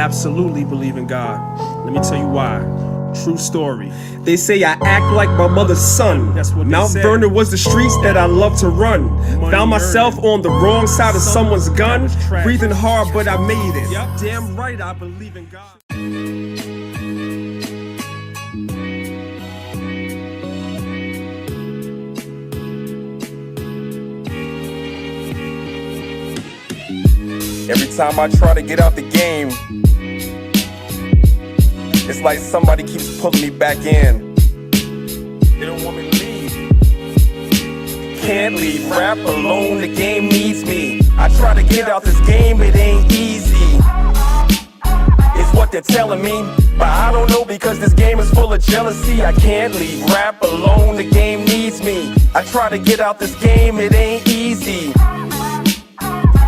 absolutely believe in God. Let me tell you why. True story. They say I act like my mother's son. That's what they Mount said. Vernon was the streets that I love to run. Money Found myself earned. on the wrong side of someone's gun. That was tragic. Breathing hard, but I made it. Yep, damn right I believe in God. Every time I try to get out the game, it's like somebody keeps pulling me back in. They don't want me to leave. Can't leave rap alone, the game needs me. I try to get out this game, it ain't easy. It's what they're telling me, but I don't know because this game is full of jealousy. I can't leave rap alone, the game needs me. I try to get out this game, it ain't easy.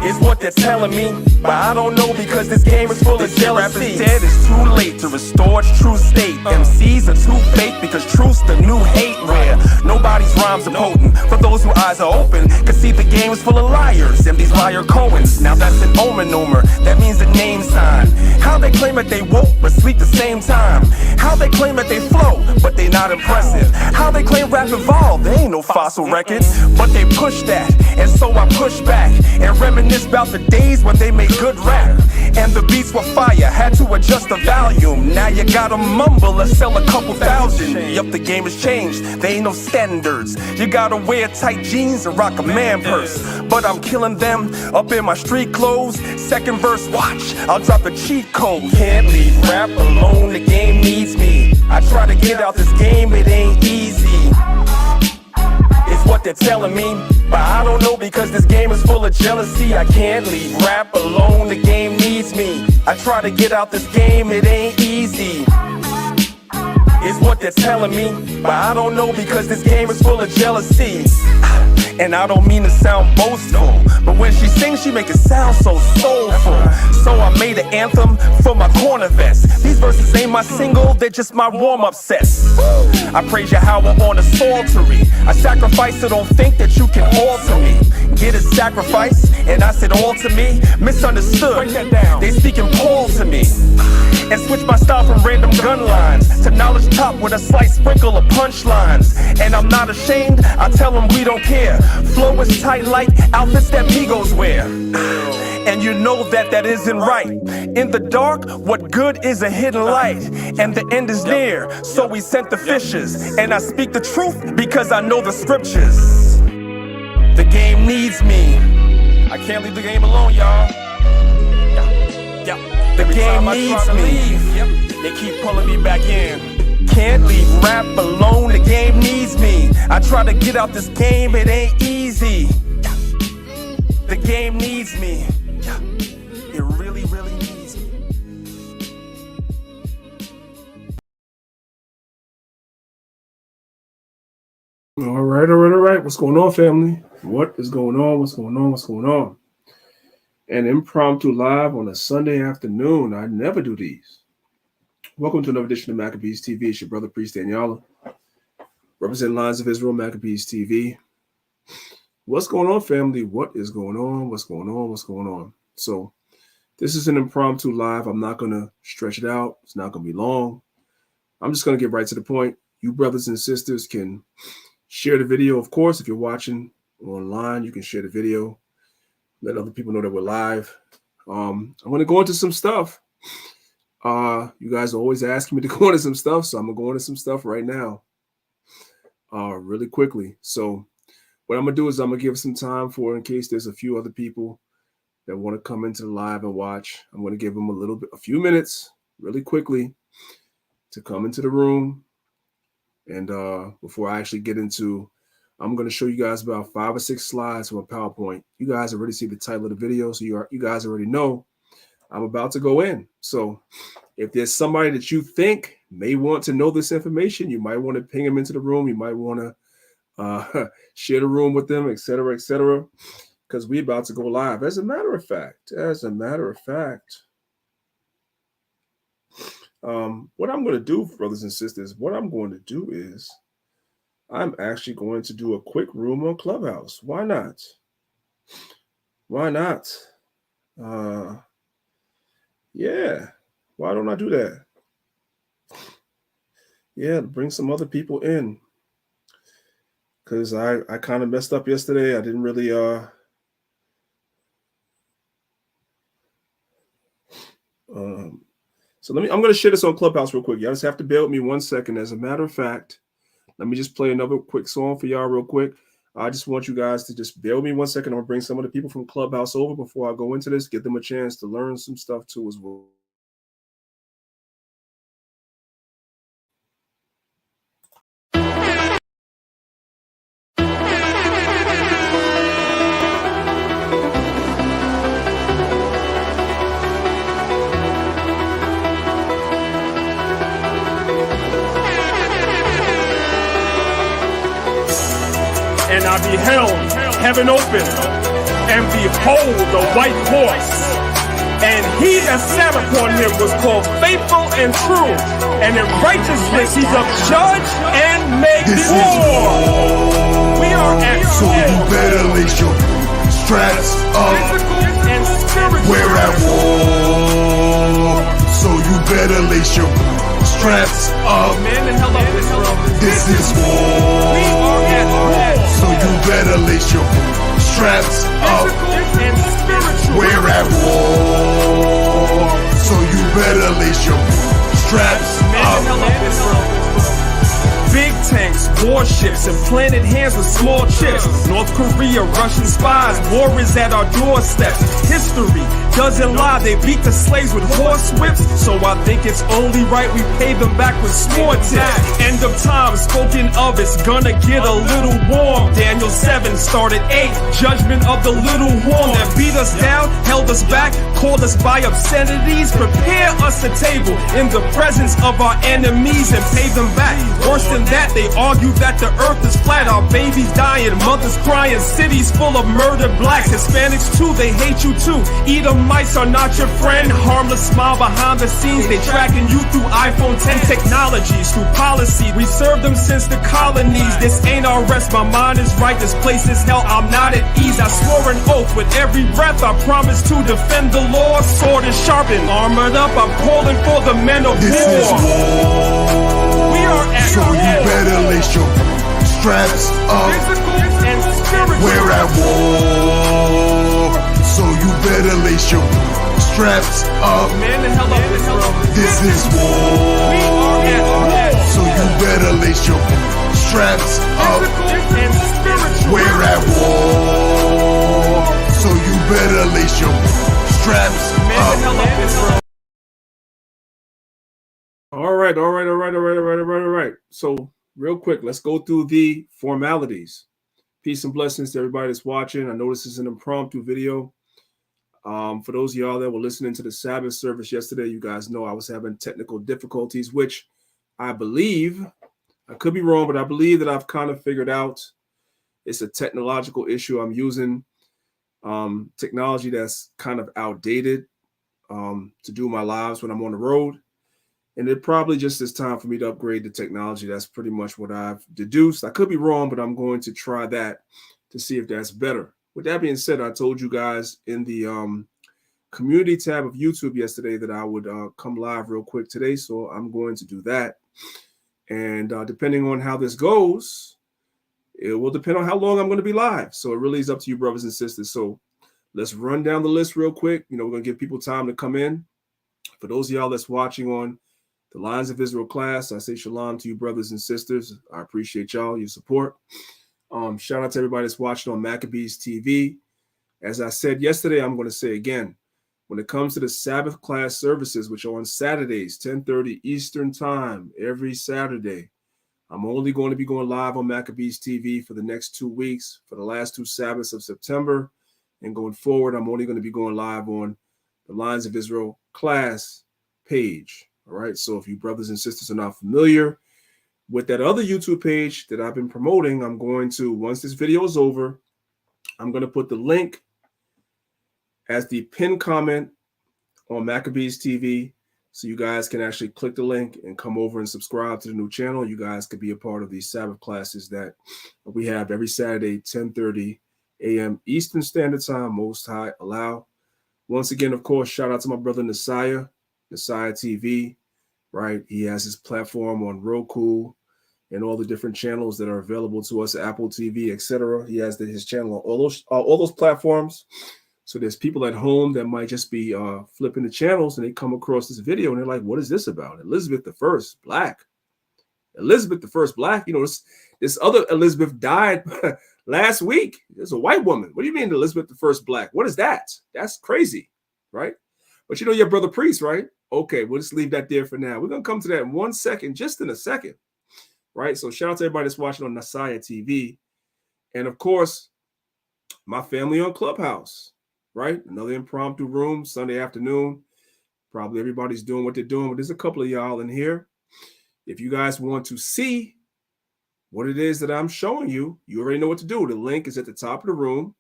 Is what they're telling me, but I don't know because this game is full of jealousy. Rap is dead, it's too late to restore its true state. MCs are too fake because truth's the new hate rare. Nobody's rhymes are potent for those whose eyes are open. Cause see the game is full of liars and these liar Cohens. Now that's an omen-omer, that means a name sign. How they claim that they woke but sleep the same time. How they claim that they flow but they not impressive. How they claim rap evolved, they ain't no fossil records. But they push that, and so I push back and reminisce about the days when they made good rap. And the beats were fire, had to adjust the volume. Now you gotta mumble or sell a couple thousand. Yup, the game has changed, there ain't no standards. You gotta wear tight jeans and rock a man purse. But I'm killing them up in my street clothes. Second verse, watch, I'll drop a cheat code. Can't leave rap alone, the game needs me. I try to get out this game, it ain't easy. It's what they're telling me, but I don't know because this game is full of jealousy. I can't leave rap alone, the game needs me. I try to get out this game, it ain't easy. It's what they're telling me, but I don't know because this game is full of jealousy. And I don't mean to sound boastful, but when she sings, she make it sound so soulful. So I made an anthem for my corner vest. These verses ain't my single, they're just my warm-up sets. I praise Yahweh on the psaltery. I sacrifice, so don't think that you can alter me. Get a sacrifice, and I said all to me. Misunderstood, they speaking Paul to me. And switch my style from random gun lines to knowledge top with a slight sprinkle of punchlines. And I'm not ashamed, I tell them we don't care. Flow is tight like outfits that Migos wear. And you know that that isn't right. In the dark, what good is a hidden light? And the end is near, so we sent the fishes. And I speak the truth because I know the scriptures. The game needs me. I can't leave the game alone, y'all. The game needs me. They keep pulling me back in. Can't leave rap alone, the game needs me. I try to get out this game, it ain't easy. The game needs me. It really, really needs me. All right. What's going on, family? What is going on? What's going on? An impromptu live on a Sunday afternoon. I never do these. Welcome to another edition of Maccabeestv. It's your brother, priest Danyaahla. Representing Lines of Israel, Maccabeestv. What's going on, family? What is going on? What's going on? So, this is an impromptu live. I'm not going to stretch it out. It's not going to be long. I'm just going to get right to the point. You brothers and sisters can share the video. Of course, if you're watching online, you can share the video. Let other people know that we're live. I'm going to go into some stuff. You guys are always asking me to go into some stuff, so I'm going to go into some stuff right now. Really quickly. So what I'm going to do is I'm going to give some time for, in case there's a few other people that want to come into the live and watch, I'm going to give them a few minutes, really quickly, to come into the room. And before I actually get into, I'm going to show you guys about 5 or 6 slides from a PowerPoint. You guys already see the title of the video, so you guys already know I'm about to go in. So if there's somebody that you think may want to know this information, you might want to ping them into the room. You might want to share the room with them, etc., because we're about to go live. As a matter of fact, what I'm going to do, brothers and sisters, is I'm actually going to do a quick room on Clubhouse. Why not? Yeah. Why don't I do that? Yeah, bring some other people in. Because I kind of messed up yesterday. I didn't really so I'm gonna share this on Clubhouse real quick. Y'all just have to bear with me 1 second. As a matter of fact, let me just play another quick song for y'all real quick. I just want you guys to just bear with me 1 second. I'm gonna bring some of the people from Clubhouse over before I go into this, give them a chance to learn some stuff too as well. And I beheld heaven open, and behold the white horse. And he that sat upon him was called Faithful and True, and in righteousness he doth judge and make war. We are at So you better lace your straps up. and spiritual. We're at war. So you better lace your straps up. Man and hell up this room. This is We war. are at war. So you better lace your straps up. And spiritual. We're at war. So you better lace your straps Man and up. hell up this room. Big tanks, warships, and planted hands with small chips. North Korea, Russian spies, war is at our doorsteps. History doesn't lie, they beat the slaves with horse whips. So I think it's only right we pay them back with small tips. End of time, spoken of, it's gonna get a little warm. Daniel 7 started 8, judgment of the little horn that beat us down, held us back, called us by obscenities. Prepare us a table in the presence of our enemies and pay them back. Worse than that, they argue that the earth is flat. Our babies dying, mothers crying, cities full of murdered blacks. Hispanics too, they hate you too. Edomites are not your friend. Harmless smile behind the scenes. They tracking you through iPhone 10 technologies, through policy. We served them since the colonies. This ain't our rest, my mind is right. This place is hell, I'm not at ease. I swore an oath with every breath. I promise to defend the law. Sword is sharpened, armored up. I'm calling for the men of This is war. war. We are at So war. you better lace your straps up. Physical and spiritual. We're at war. So you better lace your straps up. Man the hell up this room. This is We war. are at war. So you better lace your straps up. Physical and spiritual. We're at war. So you better lace your straps Man the up. hell up this room. All right. So real quick, let's go through the formalities. Peace and blessings to everybody that's watching. I know this is an impromptu video. For those of y'all that were listening to the Sabbath service yesterday, you guys know I was having technical difficulties, which I believe, I could be wrong, but I believe that I've kind of figured out it's a technological issue. I'm using technology that's kind of outdated to do my lives when I'm on the road. And it probably just is time for me to upgrade the technology. That's pretty much what I've deduced. I could be wrong, but I'm going to try that to see if that's better. With that being said, I told you guys in the community tab of YouTube yesterday that I would come live real quick today. So I'm going to do that. And depending on how this goes, it will depend on how long I'm going to be live. So it really is up to you, brothers and sisters. So let's run down the list real quick. We're going to give people time to come in. For those of y'all that's watching on the Lions of Israel class, I say shalom to you, brothers and sisters. I appreciate y'all, your support. Shout out to everybody that's watching on Maccabeestv. As I said yesterday, I'm going to say again, when it comes to the Sabbath class services, which are on Saturdays, 10:30 Eastern time, every Saturday, I'm only going to be going live on Maccabeestv for the next 2 weeks, for the last 2 Sabbaths of September. And going forward, I'm only going to be going live on the Lions of Israel class page. All right. So if you brothers and sisters are not familiar with that other YouTube page that I've been promoting, I'm going to, once this video is over, I'm going to put the link as the pinned comment on Maccabeestv, so you guys can actually click the link and come over and subscribe to the new channel. You guys could be a part of these Sabbath classes that we have every Saturday, 10:30 a.m. Eastern Standard Time, Most High allow. Once again, of course, shout out to my brother Nasiah Messiah TV, right? He has his platform on Roku and all the different channels that are available to us, Apple TV, etc. He has his channel on all those platforms. So there's people at home that might just be flipping the channels and they come across this video and they're like, what is this about? Elizabeth I, Black. Elizabeth I, Black. You know, this other Elizabeth died last week. There's a white woman. What do you mean Elizabeth I, Black? What is that? That's crazy, right? But you know your brother priest, right? Okay, we'll just leave that there for now. We're going to come to that in 1 second, just in a second, right? So shout out to everybody that's watching on Messiah TV. And of course, my family on Clubhouse, right? Another impromptu room, Sunday afternoon. Probably everybody's doing what they're doing, but there's a couple of y'all in here. If you guys want to see what it is that I'm showing you, you already know what to do. The link is at the top of the room.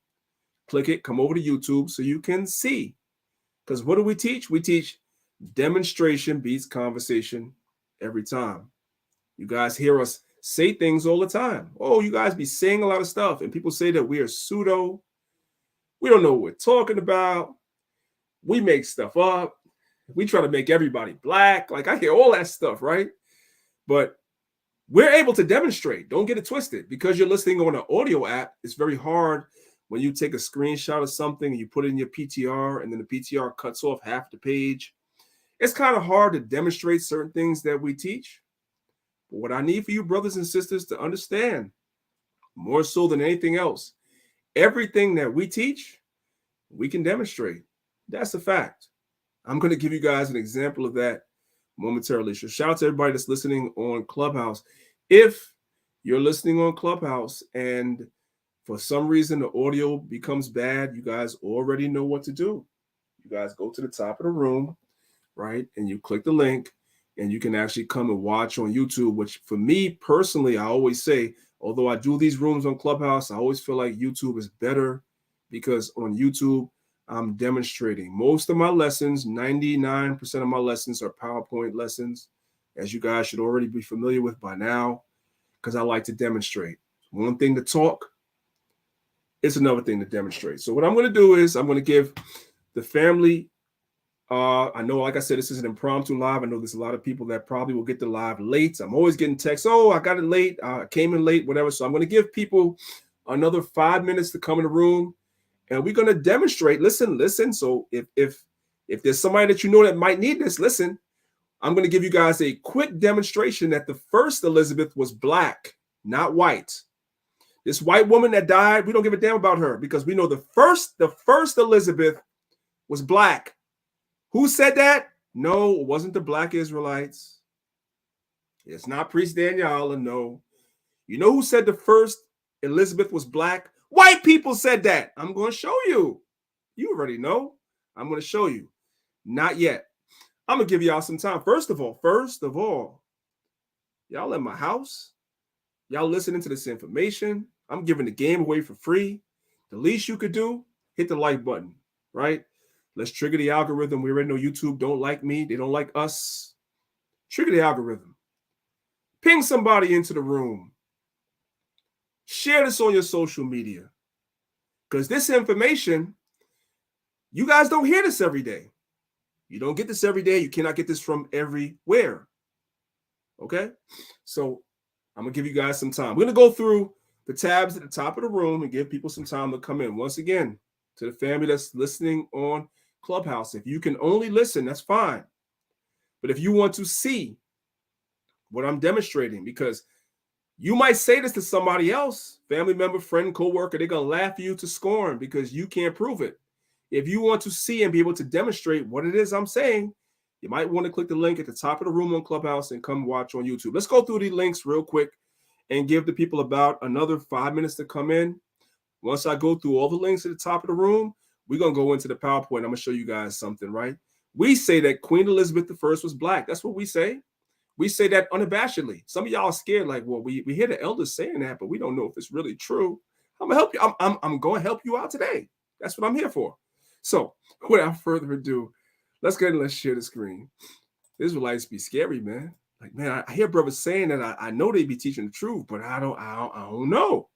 Click it, come over to YouTube so you can see. Because what do we teach? We teach demonstration beats conversation every time. You guys hear us say things all the time. Oh, you guys be saying a lot of stuff. And people say that we are pseudo. We don't know what we're talking about. We make stuff up. We try to make everybody black. Like I hear all that stuff, right? But we're able to demonstrate. Don't get it twisted. Because you're listening on an audio app, it's very hard when you take a screenshot of something and you put it in your PTR and then the PTR cuts off half the page. It's kind of hard to demonstrate certain things that we teach. But what I need for you brothers and sisters to understand, more so than anything else, everything that we teach, we can demonstrate. That's a fact. I'm going to give you guys an example of that momentarily. So shout out to everybody that's listening on Clubhouse. If you're listening on Clubhouse and for some reason the audio becomes bad, you guys already know what to do. You guys go to the top of the room, right? And you click the link and you can actually come and watch on YouTube, which for me personally, I always say, although I do these rooms on Clubhouse, I always feel like YouTube is better because on YouTube, I'm demonstrating. Most of my lessons, 99% of my lessons are PowerPoint lessons, as you guys should already be familiar with by now, because I like to demonstrate. One thing to talk, it's another thing to demonstrate. So what I'm going to do is I'm going to give the family, I know, like I said, this is an impromptu live. I know there's a lot of people that probably will get the live late. I'm always getting texts, oh, I got it late, I came in late, whatever. So I'm going to give people another 5 minutes to come in the room. And we're going to demonstrate. Listen. So if there's somebody that you know that might need this, listen, I'm going to give you guys a quick demonstration that the first Elizabeth was Black, not white. This white woman that died, we don't give a damn about her because we know the first Elizabeth was Black. Who said that? No, it wasn't the Black Israelites. It's not Priest Danyaahla, no. You know who said the first Elizabeth was Black? White people said that. I'm going to show you. You already know. I'm going to show you. Not yet. I'm going to give y'all some time. First of all, y'all in my house. Y'all listening to this information. I'm giving the game away for free. The least you could do, hit the like button, right? Let's trigger the algorithm. We already know YouTube don't like me. They don't like us. Trigger the algorithm. Ping somebody into the room. Share this on your social media. Because this information, you guys don't hear this every day. You don't get this every day. You cannot get this from everywhere. Okay? So I'm going to give you guys some time. We're going to go through the tabs at the top of the room and give people some time to come in. Once again, to the family that's listening on Clubhouse, if you can only listen, that's fine. But if you want to see what I'm demonstrating, because you might say this to somebody else, family member, friend, coworker, they're going to laugh you to scorn because you can't prove it. If you want to see and be able to demonstrate what it is I'm saying, you might want to click the link at the top of the room on Clubhouse and come watch on YouTube. Let's go through the links real quick and give the people about another 5 minutes to come in. Once I go through all the links at the top of the room, we're going to go into the PowerPoint. I'm going to show you guys something, right? We say that Queen Elizabeth I was Black. That's what we say. We say that unabashedly. Some of y'all are scared, like, well, we hear the elders saying that, but we don't know if it's really true. I'm gonna help you. I'm going to help you out today. That's what I'm here for. So, without further ado, let's go ahead and let's share the screen. Israelites be scary, man. Like, man, I hear brothers saying that I know they be teaching the truth, but I don't know.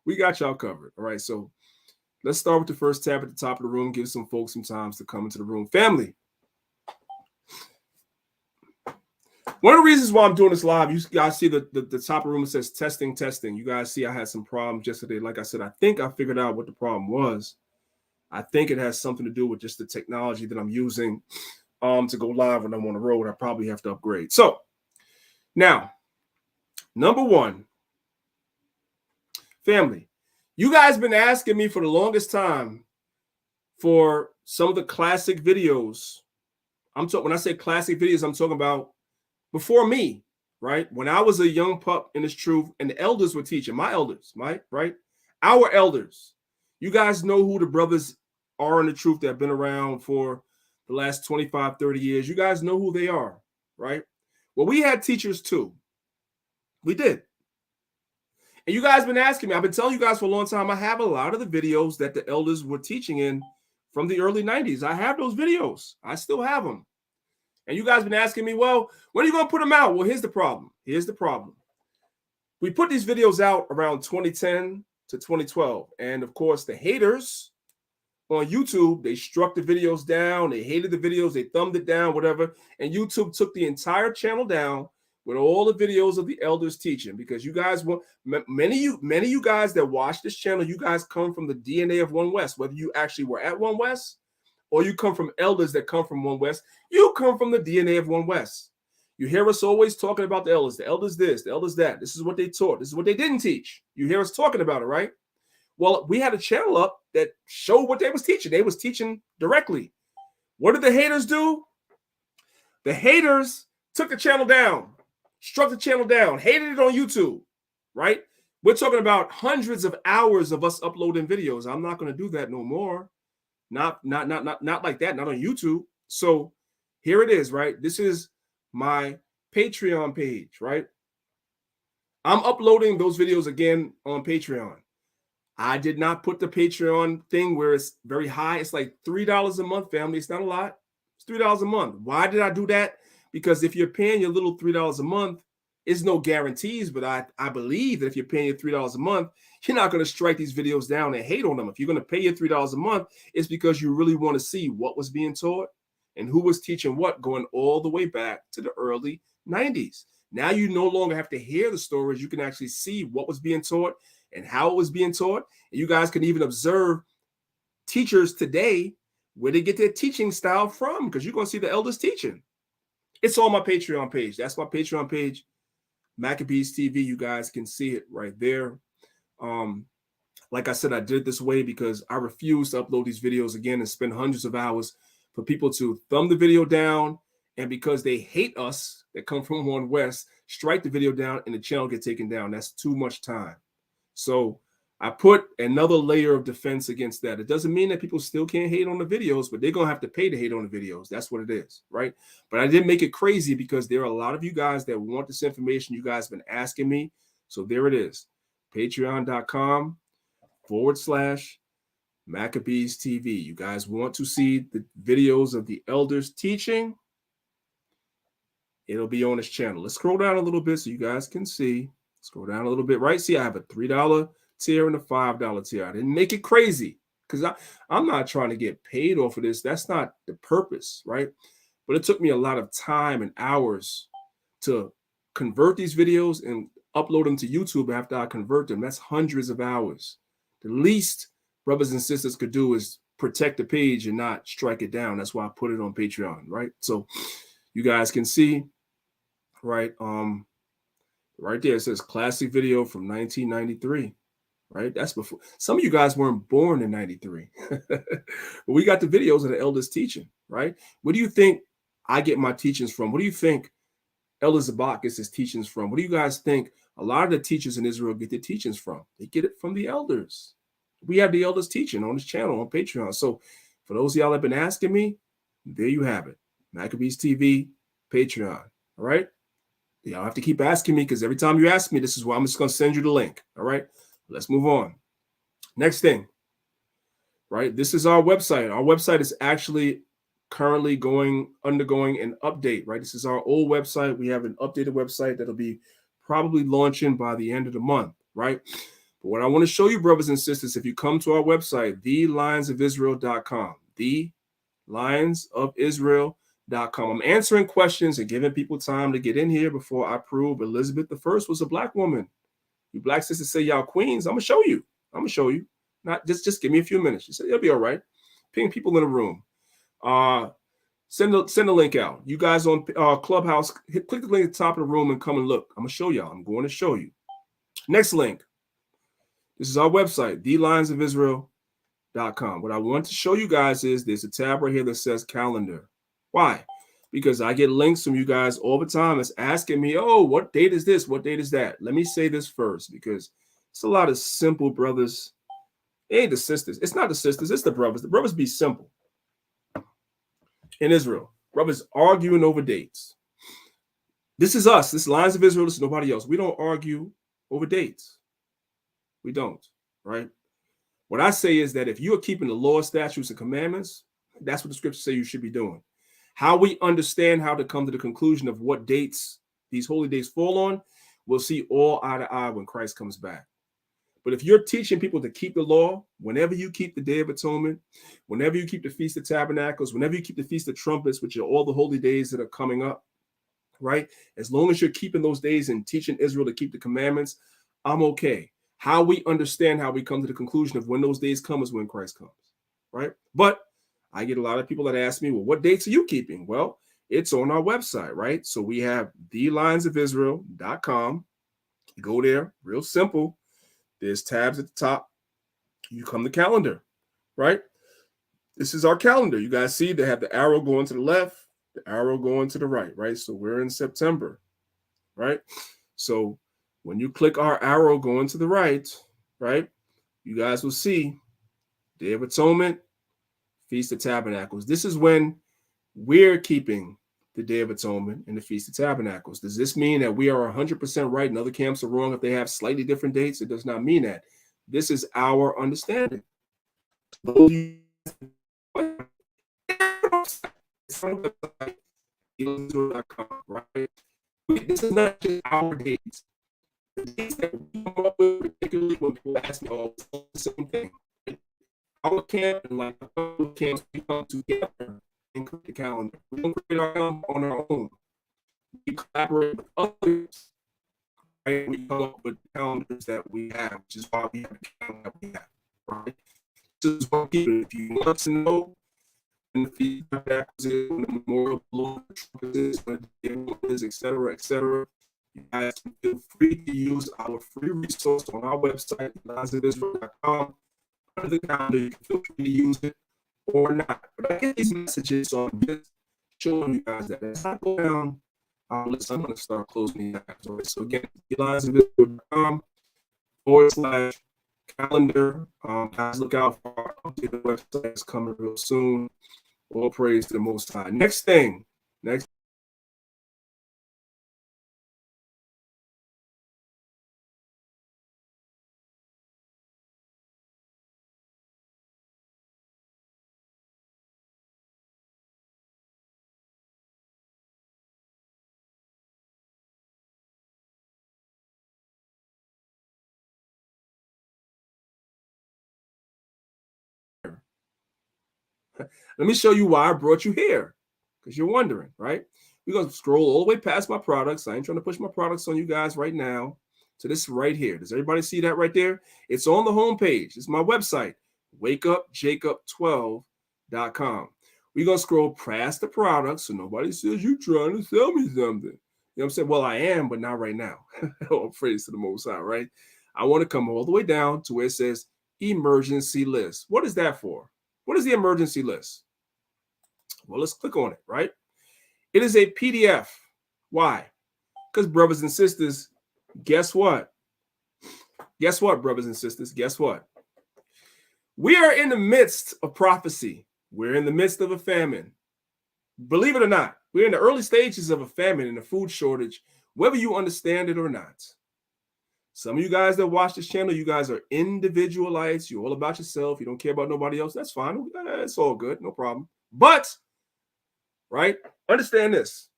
We got y'all covered. All right, so let's start with the first tab at the top of the room. Give some folks some time to come into the room. Family, One of the reasons why I'm doing this live, you guys see the top of the room, it says testing. You guys see I had some problems yesterday. Like I said, I think I figured out what the problem was. I think it has something to do with just the technology that I'm using to go live when I'm on the road. I probably have to upgrade. So now, number one, family, you guys been asking me for the longest time for some of the classic videos. When I say classic videos, I'm talking about before me, right? When I was a young pup in this truth, and the elders were teaching, my elders, right? Our elders. You guys know who the brothers are in the truth that have been around for the last 25, 30 years. You guys know who they are, right? Well, we had teachers too. We did. And you guys been asking me, I've been telling you guys for a long time, I have a lot of the videos that the elders were teaching in from the early 90s. I have those videos. I still have them. And you guys been asking me, well, when are you going to put them out? Well, here's the problem. We put these videos out around 2010 to 2012. And of course, the haters on YouTube, they struck the videos down. They hated the videos. They thumbed it down, whatever. And YouTube took the entire channel down with all the videos of the elders teaching, because you guys want, many of you guys that watch this channel, you guys come from the DNA of One West, whether you actually were at One West or you come from elders that come from One West, you come from the DNA of One West. You hear us always talking about the elders this, the elders that. This is what they taught. This is what they didn't teach. You hear us talking about it, right? Well, we had a channel up that showed what they was teaching. They was teaching directly. What did the haters do? The haters took the channel down, struck the channel down, hated it on YouTube, right? We're talking about hundreds of hours of us uploading videos. I'm not going to do that no more. Not like that, not on YouTube. So here it is, right? This is my Patreon page, right? I'm uploading those videos again on Patreon. I did not put the Patreon thing where it's very high. It's like $3 a month, family. It's not a lot. It's $3 a month. Why did I do that? Because if you're paying your little $3 a month, it's no guarantees, but I believe that if you're paying your $3 a month, you're not going to strike these videos down and hate on them. If you're going to pay your $3 a month, it's because you really want to see what was being taught and who was teaching what, going all the way back to the early 90s. Now you no longer have to hear the stories. You can actually see what was being taught and how it was being taught. And you guys can even observe teachers today, where they get their teaching style from, because you're going to see the elders teaching. It's on my Patreon page. That's my Patreon page, Maccabeestv. You guys can see it right there. Like I said, I did it this way because I refuse to upload these videos again and spend hundreds of hours for people to thumb the video down, and because they hate us that come from One West, strike the video down and the channel get taken down. That's too much time. So I put another layer of defense against that. It doesn't mean that people still can't hate on the videos, but they're going to have to pay to hate on the videos. That's what it is, right? But I didn't make it crazy because there are a lot of you guys that want this information. You guys have been asking me. So there it is. Patreon.com/Maccabeestv. You guys want to see the videos of the elders teaching? It'll be on this channel. Let's scroll down a little bit so you guys can see. Scroll down a little bit, right? See, I have a $3 tier and a $5 tier. I didn't make it crazy because I'm not trying to get paid off of this. That's not the purpose, right? But it took me a lot of time and hours to convert these videos and upload them to YouTube after I convert them. That's hundreds of hours. The least brothers and sisters could do is protect the page and not strike it down. That's why I put it on Patreon, right? So you guys can see, right? Right there, it says classic video from 1993, right? That's before. Some of you guys weren't born in 93. But we got the videos of the elders teaching, right? What do you think I get my teachings from? What do you think Elder Zabak gets his teachings from? What do you guys think a lot of the teachers in Israel get their teachings from? They get it from the elders. We have the elders teaching on this channel, on Patreon. So for those of y'all that have been asking me, there you have it. Maccabeestv, Patreon, all right? Y'all have to keep asking me because every time you ask me, this is why I'm just going to send you the link. All right, let's move on. Next thing, right? This is our website. Our website is actually currently undergoing an update, right? This is our old website. We have an updated website that'll be probably launching by the end of the month, right? But what I want to show you, brothers and sisters, if you come to our website, thelionsofisrael.com, I'm answering questions and giving people time to get in here before I prove Elizabeth I was a black woman. You black sisters say y'all queens. I'm gonna show you. Not just give me a few minutes. She said it'll be all right. Ping people in the room. Send the link out. You guys on Clubhouse, click the link at the top of the room and come and look. I'm gonna show y'all. I'm going to show you. Next link. This is our website, thelionsofisrael.com. What I want to show you guys is there's a tab right here that says calendar. Why? Because I get links from you guys all the time. It's asking me, oh, what date is this? What date is that? Let me say this first, because it's a lot of simple brothers. It ain't the sisters. It's not the sisters. It's the brothers. The brothers be simple. In Israel, brothers arguing over dates. This is us. This is Lions of Israel. This is nobody else. We don't argue over dates. We don't, right? What I say is that if you are keeping the law, statutes, and commandments, that's what the scriptures say you should be doing. How we understand how to come to the conclusion of what dates these holy days fall on, we'll see all eye to eye when Christ comes back. But if you're teaching people to keep the law, whenever you keep the Day of Atonement, whenever you keep the Feast of Tabernacles, whenever you keep the Feast of Trumpets, which are all the holy days that are coming up, right? As long as you're keeping those days and teaching Israel to keep the commandments, I'm okay. How we understand how we come to the conclusion of when those days come is when Christ comes, right? But I get a lot of people that ask me, well, what dates are you keeping? Well, it's on our website, right? So we have thelionsofisrael.com. Go there, real simple. There's tabs at the top. You come to calendar, right? This is our calendar. You guys see they have the arrow going to the left, the arrow going to the right, right? So we're in September, right? So when you click our arrow going to the right, right, you guys will see Day of Atonement, Feast of Tabernacles. This is when we're keeping the Day of Atonement and the Feast of Tabernacles. Does this mean that we are 100% right and other camps are wrong if they have slightly different dates? It does not mean that. This is our understanding. Right? This is not just our dates. The dates that we come up with, particularly when people ask me, oh, it's the same thing. Our camp and like other camps, we come together and create the calendar. We don't create our calendar on our own. We collaborate with others, right? We come up with calendars that we have, which is why we have the calendar that we have, right? This is what people, if you want to know when the feedback is, when the memorial is, when the is, etc., etc., you guys can feel free to use our free resource on our website, lionsofisrael.com. Under the calendar, you can feel free to use it or not. But I get these messages, so I'm just showing you guys that as I go down our list, I'm going to start closing the apps. Right? So again, lionsofisrael.com/calendar. Guys, look out for our updated website. It's coming real soon. All praise to the Most High. Next thing. Let me show you why I brought you here, because you're wondering, right? We're going to scroll all the way past my products. I ain't trying to push my products on you guys right now. So this right here. Does everybody see that right there? It's on the homepage. It's my website, wakeupjacob12.com. We're going to scroll past the products so nobody says you're trying to sell me something. You know what I'm saying? Well, I am, but not right now. All praise to the Most High, right? I want to come all the way down to where it says emergency list. What is that for? What is the emergency list? Well, let's click on it, right? It is a PDF. Why? Because brothers and sisters, guess what? Guess what, brothers and sisters? Guess what? We are in the midst of prophecy. We're in the midst of a famine. Believe it or not, we're in the early stages of a famine and a food shortage, whether you understand it or not. Some of you guys that watch this channel, you guys are individualites. You're all about yourself. You don't care about nobody else. That's fine. It's all good. No problem. But, right, understand this.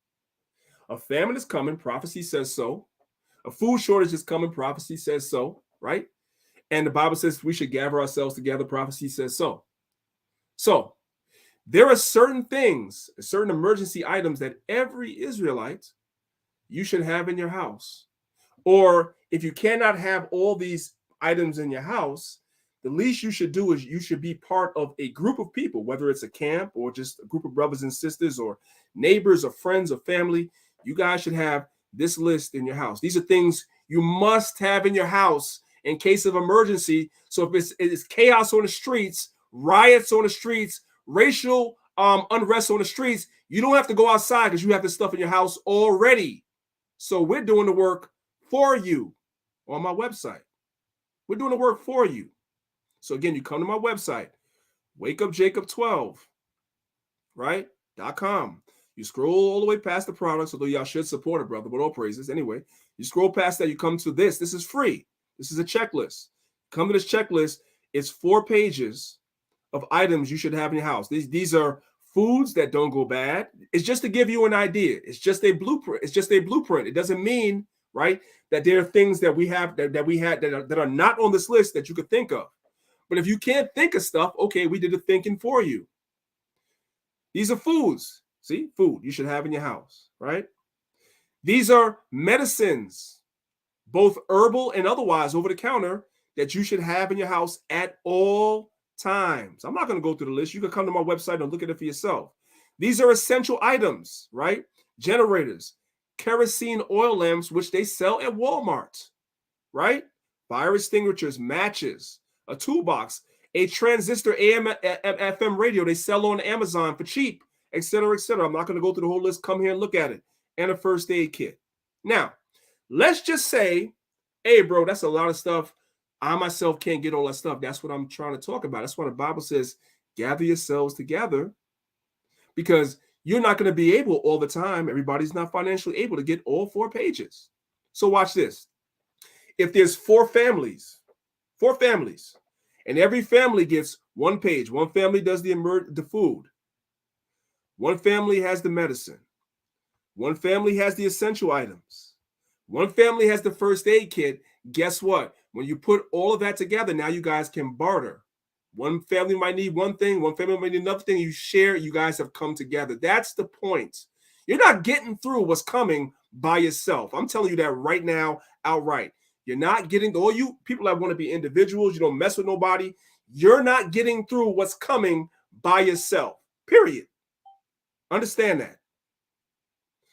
A famine is coming. Prophecy says so. A food shortage is coming. Prophecy says so, right? And the Bible says we should gather ourselves together. Prophecy says so. So, There are certain things, certain emergency items that every Israelite you should have in your house. Or if you cannot have all these items in your house, the least you should do is you should be part of a group of people, whether it's a camp or just a group of brothers and sisters or neighbors or friends or family. You guys should have this list in your house. These are things you must have in your house in case of emergency. So if it's chaos on the streets, riots on the streets, racial unrest on the streets, you don't have to go outside because you have this stuff in your house already. So we're doing the work for you on my website. We're doing the work for you. So again, you come to my website, wakeupjacob12, right? .com. You scroll all the way past the products, although y'all should support it, brother, but all praises. Anyway, you scroll past that, you come to this. This is free. This is a checklist. Come to this checklist. It's 4 pages of items you should have in your house. These are foods that don't go bad. It's just to give you an idea. It's just a blueprint. It's just a blueprint. It doesn't mean, right, that there are things that we have that are not on this list that you could think of. But if you can't think of stuff, okay, we did the thinking for you. These are foods. See, food you should have in your house, right? These are medicines, both herbal and otherwise over the counter, that you should have in your house at all times. I'm not going to go through the list. You can come to my website and look at it for yourself. These are essential items, right? Generators, kerosene oil lamps, which they sell at Walmart, right? Fire extinguishers, matches, a toolbox, a transistor AM FM radio they sell on Amazon for cheap, etc., etc. I'm not going to go through the whole list. Come here and look at it. And a first aid kit. Now, let's just say, hey, bro, that's a lot of stuff. I myself can't get all that stuff. That's what I'm trying to talk about. That's why the Bible says, gather yourselves together, because you're not going to be able all the time. Everybody's not financially able to get all 4 pages. So watch this. If there's 4 families, and every family gets 1 page. One family does the food. One family has the medicine. One family has the essential items. One family has the first aid kit. Guess what? When you put all of that together, now you guys can barter. One family might need one thing. One family might need another thing. You share. You guys have come together. That's the point. You're not getting through what's coming by yourself. I'm telling you that right now, outright. You're not getting, all you people that want to be individuals, you don't mess with nobody. You're not getting through what's coming by yourself, period. Understand that.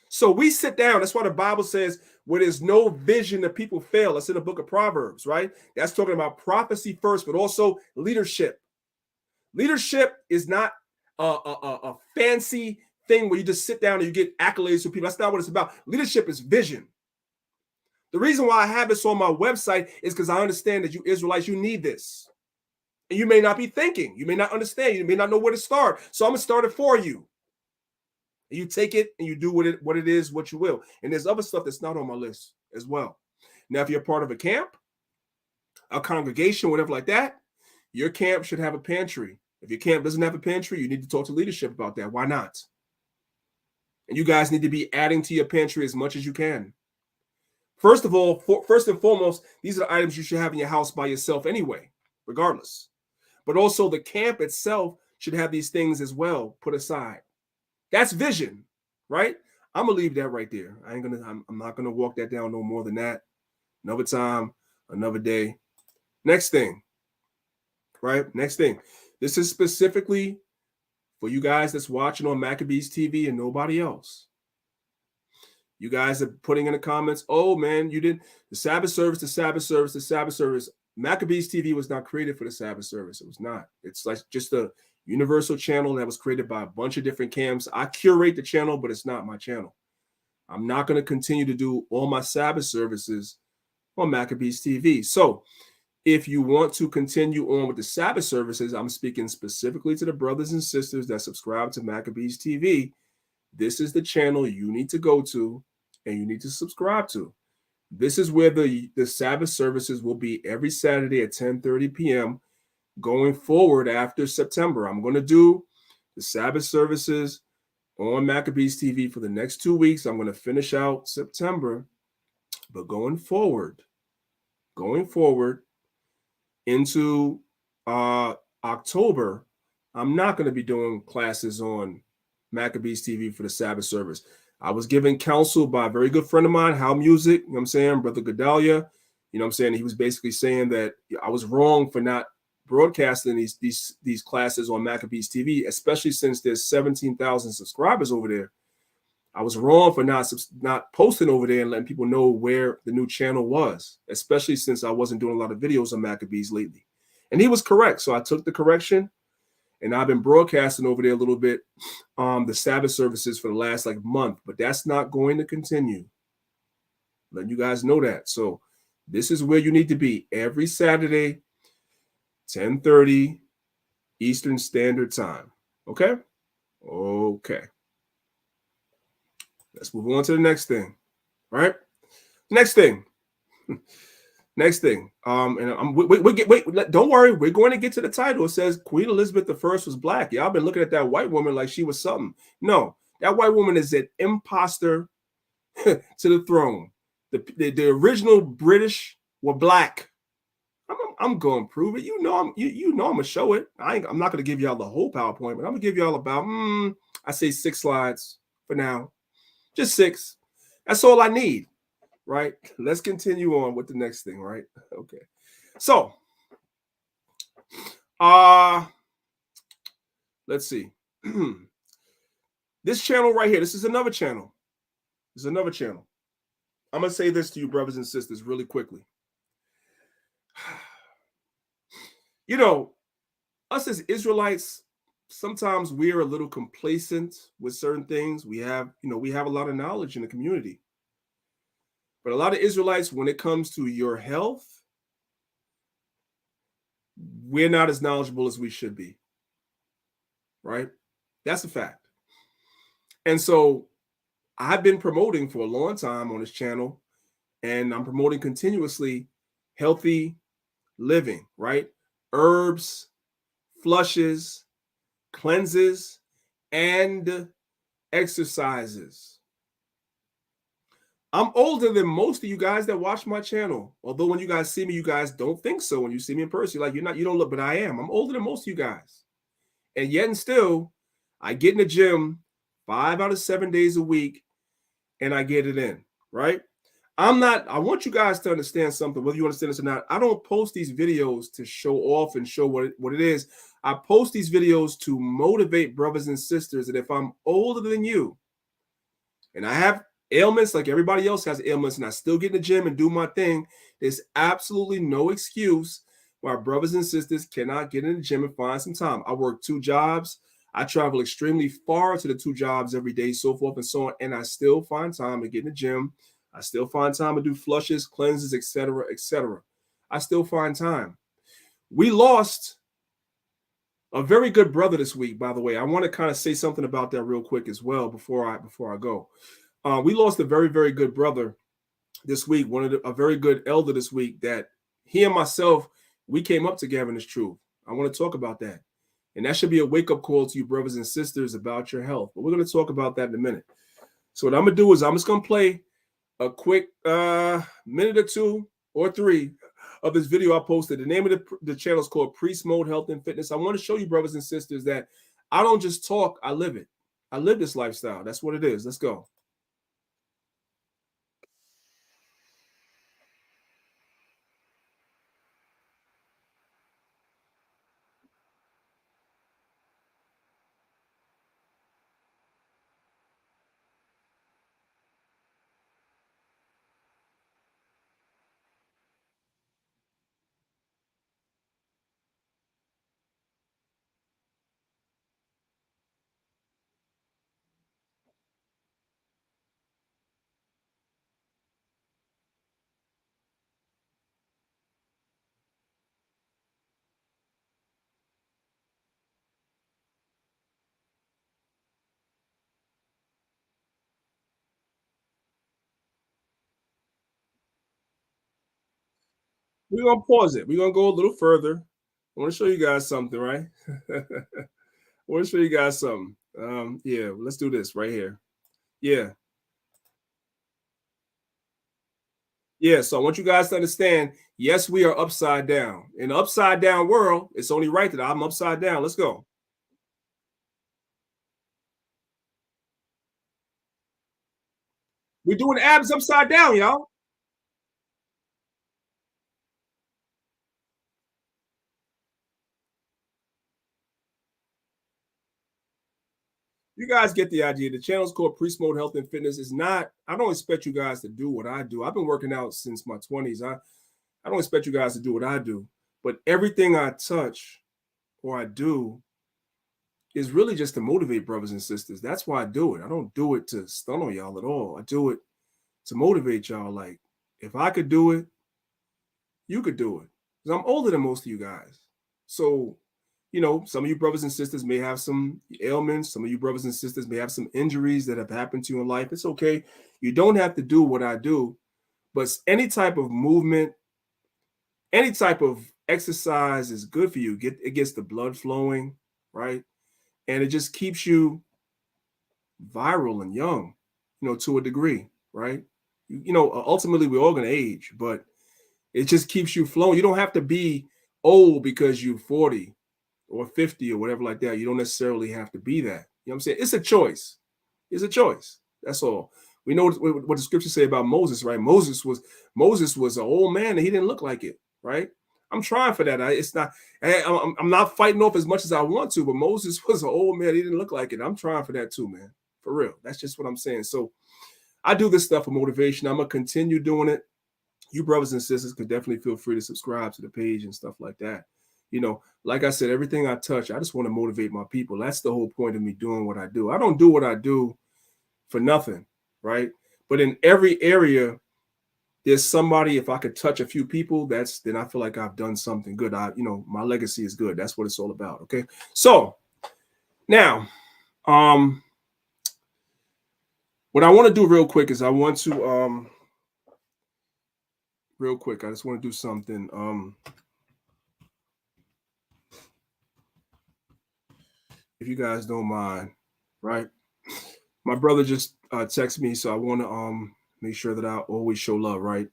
So we sit down. That's why the Bible says, where there's no vision, the people fail. That's in the book of Proverbs, right? That's talking about prophecy first, but also leadership. Leadership is not a fancy thing where you just sit down and you get accolades from people. That's not what it's about. Leadership is vision. The reason why I have this on my website is because I understand that you Israelites, you need this. And you may not be thinking. You may not understand. You may not know where to start. So I'm going to start it for you. And you take it and you do what it is, what you will. And there's other stuff that's not on my list as well. Now, if you're part of a camp, a congregation, whatever like that, your camp should have a pantry. If your camp doesn't have a pantry, you need to talk to leadership about that. Why not? And you guys need to be adding to your pantry as much as you can. First of all, first and foremost, these are the items you should have in your house by yourself anyway, regardless. But also the camp itself should have these things as well put aside. That's vision, right? I'm gonna leave that right there. I'm not gonna walk that down no more than that. Another time, another day. Next thing, right? Next thing. This is specifically for you guys that's watching on Maccabeestv and nobody else. You guys are putting in the comments, oh man, you didn't, the Sabbath service. Maccabeestv was not created for the Sabbath service. It was not. It's like just a universal channel that was created by a bunch of different camps. I curate the channel, but it's not my channel. I'm not going to continue to do all my Sabbath services on Maccabeestv. So if you want to continue on with the Sabbath services, I'm speaking specifically to the brothers and sisters that subscribe to Maccabeestv. This is the channel you need to go to and you need to subscribe to. This is where the Sabbath services will be every Saturday at 10:30 p.m. going forward after September. I'm going to do the Sabbath services on Maccabeestv for the next 2 weeks. I'm going to finish out September, but going forward into October, I'm not going to be doing classes on Maccabeestv for the Sabbath service. I was given counsel by a very good friend of mine, How Music, you know what I'm saying, Brother Gedalia. You know what I'm saying? He was basically saying that I was wrong for not broadcasting these classes on Maccabeestv, especially since there's 17,000 subscribers over there. I was wrong for not posting over there and letting people know where the new channel was, especially since I wasn't doing a lot of videos on Maccabees lately. And he was correct. So I took the correction, and I've been broadcasting over there a little bit, the Sabbath services for the last month, but that's not going to continue. Let you guys know that. So this is where you need to be every Saturday, 10:30 Eastern Standard Time. Okay? Okay. Let's move on to the next thing. Right? Next thing. Next thing. And wait, don't worry. We're going to get to the title. It says Queen Elizabeth I was black. Y'all been looking at that white woman like she was something. No, that white woman is an imposter to the throne. The original British were black. I'm going to prove it. You know I'm gonna show it. I'm not gonna give y'all the whole PowerPoint, but I'm gonna give y'all about I say 6 slides for now. Just 6. That's all I need. Right? Let's continue on with the next thing, right? Okay. So let's see. This channel right here, this is another channel. This is another channel. I'm gonna say this to you, brothers and sisters, really quickly. You know, us as Israelites, sometimes we're a little complacent with certain things. We have a lot of knowledge in the community. But a lot of Israelites, when it comes to your health, we're not as knowledgeable as we should be. Right? That's a fact. And so I've been promoting for a long time on this channel, and I'm promoting continuously healthy living, right? Herbs, flushes, cleanses, and exercises. I'm older than most of you guys that watch my channel. Although when you guys see me, you guys don't think so. When you see me in person, you're like, you don't look, but I am. I'm older than most of you guys. And yet and still, I get in the gym 5 out of 7 days a week, and I get it in, right? I want you guys to understand something, whether you understand this or not. I don't post these videos to show off and show what it is. I post these videos to motivate brothers and sisters that if I'm older than you and I have ailments like everybody else has ailments and I still get in the gym and do my thing, there's absolutely no excuse why brothers and sisters cannot get in the gym and find some time. I work 2 jobs. I travel extremely far to the 2 jobs every day, so forth and so on, and I still find time to get in the gym. I still find time to do flushes, cleanses, etc., etc. I still find time. We lost a very good brother this week, by the way. I want to kind of say something about that real quick as well before I go. We lost a very, very good brother this week, a very good elder this week that he and myself, we came up together in this truth. I want to talk about that. And that should be a wake-up call to you brothers and sisters about your health. But we're going to talk about that in a minute. So what I'm going to do is I'm just going to play a quick minute or 2 or 3 of this video I posted. The name of the channel is called Priest Mode Health and Fitness. I want to show you, brothers and sisters, that I don't just talk, I live it. I live this lifestyle. That's what it is. Let's go. We're going to pause it. We're going to go a little further. I want to show you guys something, right? I want to show you guys something. Yeah, let's do this right here. Yeah. Yeah, so I want you guys to understand, yes, we are upside down. In an upside down world, it's only right that I'm upside down. Let's go. We're doing abs upside down, y'all. You guys get the idea. The channel's called Priest Mode Health and Fitness. Is not, I don't expect you guys to do what I do. I've been working out since my 20s. I don't expect you guys to do what I do. But everything I touch or I do is really just to motivate brothers and sisters. That's why I do it. I don't do it to stun on y'all at all. I do it to motivate y'all. Like, if I could do it, you could do it. Because I'm older than most of you guys. So, you know, some of you brothers and sisters may have some ailments. Some of you brothers and sisters may have some injuries that have happened to you in life. It's okay. You don't have to do what I do. But any type of movement, any type of exercise is good for you. It gets the blood flowing, right? And it just keeps you viral and young, you know, to a degree, right? You know, ultimately we're all going to age, but it just keeps you flowing. You don't have to be old because you're 40 or 50 or whatever like that. You don't necessarily have to be that. You know what I'm saying? It's a choice. It's a choice. That's all. We know what the scriptures say about Moses, right? Moses was an old man and he didn't look like it, right? I'm trying for that. I'm not fighting off as much as I want to, but Moses was an old man. He didn't look like it. I'm trying for that too, man. For real. That's just what I'm saying. So I do this stuff for motivation. I'm going to continue doing it. You brothers and sisters could definitely feel free to subscribe to the page and stuff like that. You know, like I said, everything I touch, I just want to motivate my people. That's the whole point of me doing what I do. I don't do what I do for nothing, right? But in every area, there's somebody, if I could touch a few people, then I feel like I've done something good. You know, my legacy is good. That's what it's all about. Okay. So now, what I want to do real quick is I want to, real quick, I just want to do something. If you guys don't mind, right? My brother just texted me, so I want to make sure that I always show love, right?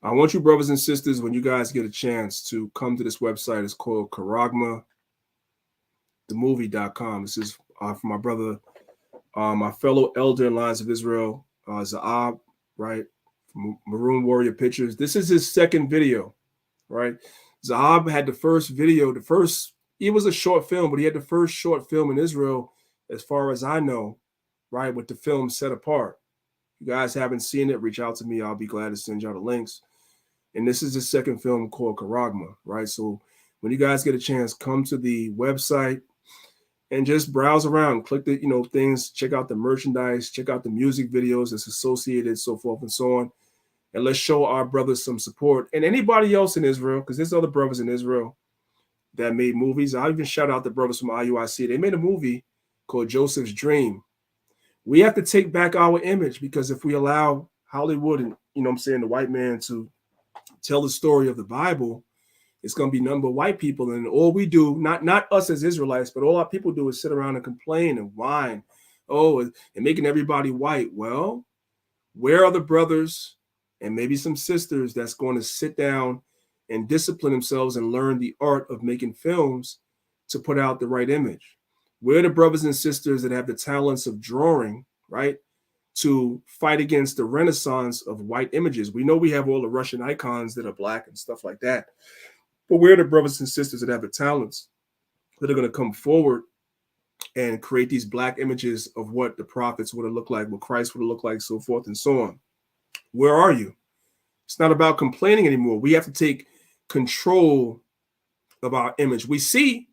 I want you brothers and sisters, when you guys get a chance, to come to this website. It's called charagmathemovie.com. This is for my brother, my fellow elder in Lines of Israel, Zaab, right? From Maroon Warrior Pictures. This is his second video, right? Zaab had the first video, it was a short film, but he had the first short film in Israel, as far as I know, right, with the film Set Apart. If you guys haven't seen it, reach out to me. I'll be glad to send y'all the links. And this is the second film called Charagma, right? So when you guys get a chance, come to the website and just browse around, click the, you know, things, check out the merchandise, check out the music videos that's associated, so forth and so on. And let's show our brothers some support. And anybody else in Israel, because there's other brothers in Israel that made movies. I'll even shout out the brothers from IUIC. They made a movie called Joseph's Dream. We have to take back our image, because if we allow Hollywood and, you know what I'm saying, the white man to tell the story of the Bible, it's going to be nothing but white people. And all we do, not us as Israelites, but all our people do is sit around and complain and whine, and making everybody white. Well, where are the brothers and maybe some sisters that's going to sit down and discipline themselves and learn the art of making films to put out the right image? We're the brothers and sisters that have the talents of drawing, right, to fight against the renaissance of white images. We know we have all the Russian icons that are black and stuff like that, but we're the brothers and sisters that have the talents that are going to come forward and create these black images of what the prophets would have looked like, what Christ would have looked like, so forth and so on. Where are you? It's not about complaining anymore. We have to take control of our image. We see,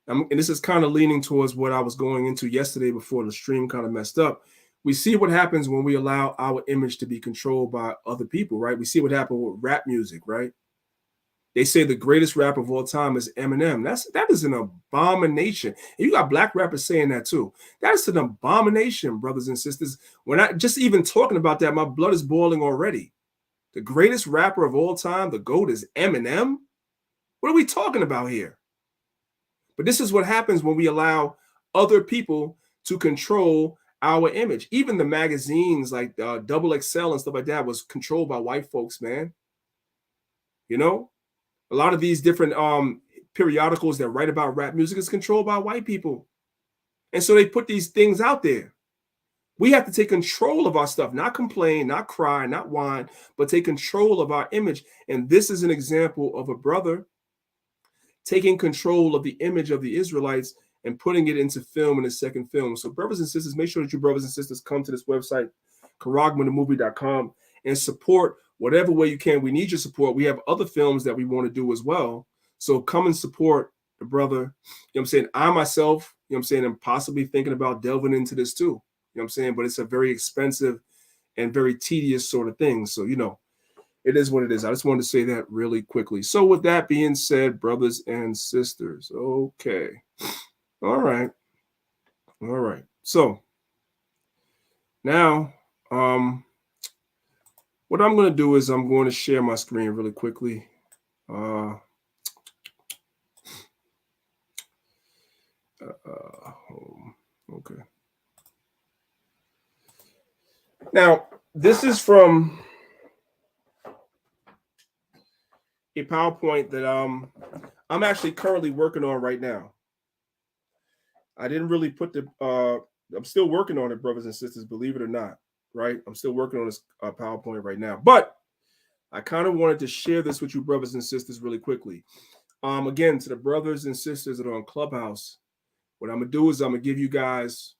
and this is kind of leaning towards what I was going into yesterday before the stream kind of messed up. We see what happens when we allow our image to be controlled by other people, right? We see what happened with rap music, right? They say the greatest rapper of all time is Eminem. That is an abomination. And you got black rappers saying that too. That is an abomination, brothers and sisters. When I just even talking about that, my blood is boiling already. The greatest rapper of all time, the GOAT, is Eminem? What are we talking about here? But this is what happens when we allow other people to control our image. Even the magazines like Double XL and stuff like that was controlled by white folks, man. You know, a lot of these different periodicals that write about rap music is controlled by white people. And so they put these things out there. We have to take control of our stuff, not complain, not cry, not whine, but take control of our image. And this is an example of a brother taking control of the image of the Israelites and putting it into film in his second film. So brothers and sisters, make sure that you brothers and sisters come to this website, karagmanthemovie.com, and support whatever way you can. We need your support. We have other films that we want to do as well. So come and support the brother. You know what I'm saying? I myself, you know what I'm saying, am possibly thinking about delving into this too. You know what I'm saying? But it's a very expensive and very tedious sort of thing. So, you know, it is what it is. I just wanted to say that really quickly. So with that being said, brothers and sisters, okay. All right. All right. So now, what I'm going to do is I'm going to share my screen really quickly. Okay. Now, this is from a PowerPoint that I'm actually currently working on right now. I didn't really put the I'm still working on it, brothers and sisters, believe it or not, right? I'm still working on this PowerPoint right now, but I kind of wanted to share this with you, brothers and sisters, really quickly. Again, to the brothers and sisters that are on Clubhouse, what I'm gonna do is I'm gonna give you guys,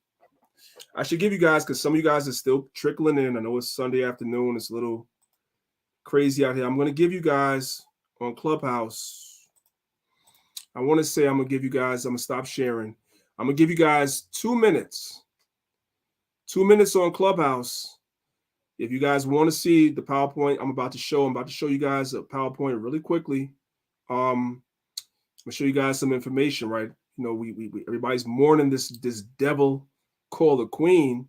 I should give you guys, because some of you guys are still trickling in. I know it's Sunday afternoon, it's a little crazy out here. I'm gonna give you guys on Clubhouse, I want to say I'm gonna give you guys, I'm gonna stop sharing. I'm gonna give you guys 2 minutes. 2 minutes on Clubhouse. If you guys want to see the PowerPoint, I'm about to show you guys a PowerPoint really quickly. I'm gonna show you guys some information, right? You know, we everybody's mourning this devil called the queen,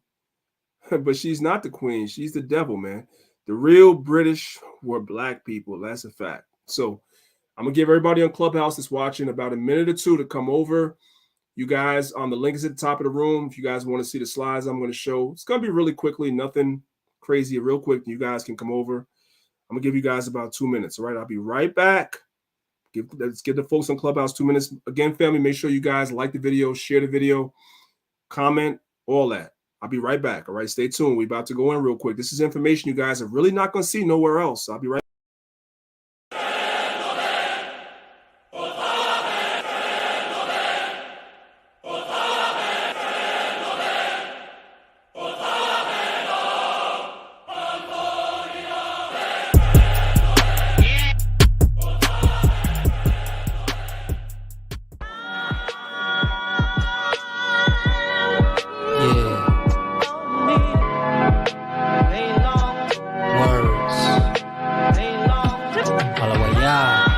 but she's not the queen. She's the devil, man. The real British were black people. That's a fact. So I'm gonna give everybody on Clubhouse that's watching about a minute or two to come over. You guys, the link is at the top of the room. If you guys want to see the slides I'm going to show, it's going to be really quickly, nothing crazy, real quick. You guys can come over. I'm going to give you guys about 2 minutes. All right, I'll be right back. Let's give the folks on Clubhouse 2 minutes. Again, family, make sure you guys like the video, share the video, comment, all that. I'll be right back. All right, stay tuned. We're about to go in real quick. This is information you guys are really not going to see nowhere else. I'll be right back.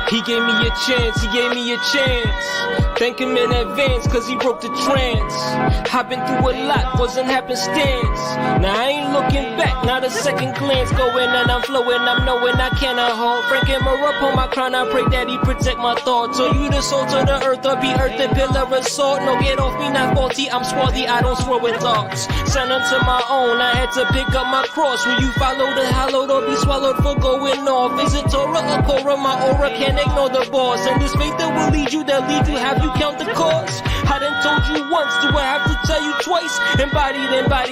He gave me a chance. Thank him in advance, cause he broke the trance. I've been through a lot, wasn't happenstance. Now I ain't looking back, not a second glance. Going and I'm flowing, I'm knowing I cannot hold. Frank him up on my crown, I pray that he protect my thoughts. So you the salt of the earth, or be earth the pillar of salt. No, get off me, not faulty, I'm swarthy, I don't swear with thoughts. Son unto my own, I had to pick up my cross. Will you follow the hallowed or be swallowed for going off? Is it Torah or Korah? My aura can't ignore the boss. And this faith that will lead you, have you count the cost? I done told you once, do I have to tell you twice? Embody,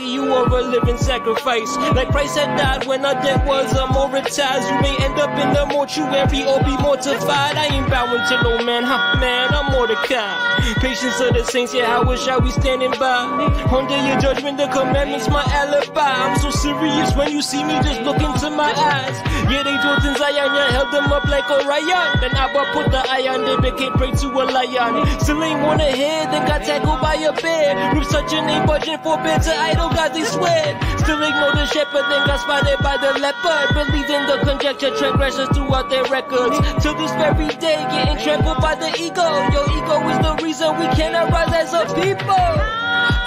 you are a living sacrifice. Like Christ had died when our debt was amortized. You may end up in the mortuary or be mortified. I ain't bowing to no man, man, I'm Mordecai. Patience of the saints, yeah, how wish I be standing by. On day of judgment, the commandments, my alibi. I'm so serious when you see me, just look into my eyes. Yeah, they dwelt in Zion, yeah, held them up like Orion. Then Abba put the iron, they became prey to a lion. Still ain't wanna hear, then got tackled by a bear. With such a name, budget for bed to idol gods, they swear. Still ignore the shepherd, then got spotted by the leopard. Believed in the conjecture, transgressions throughout their records. Till this very day, getting trampled by the ego. Your ego is the reason we cannot rise as a people.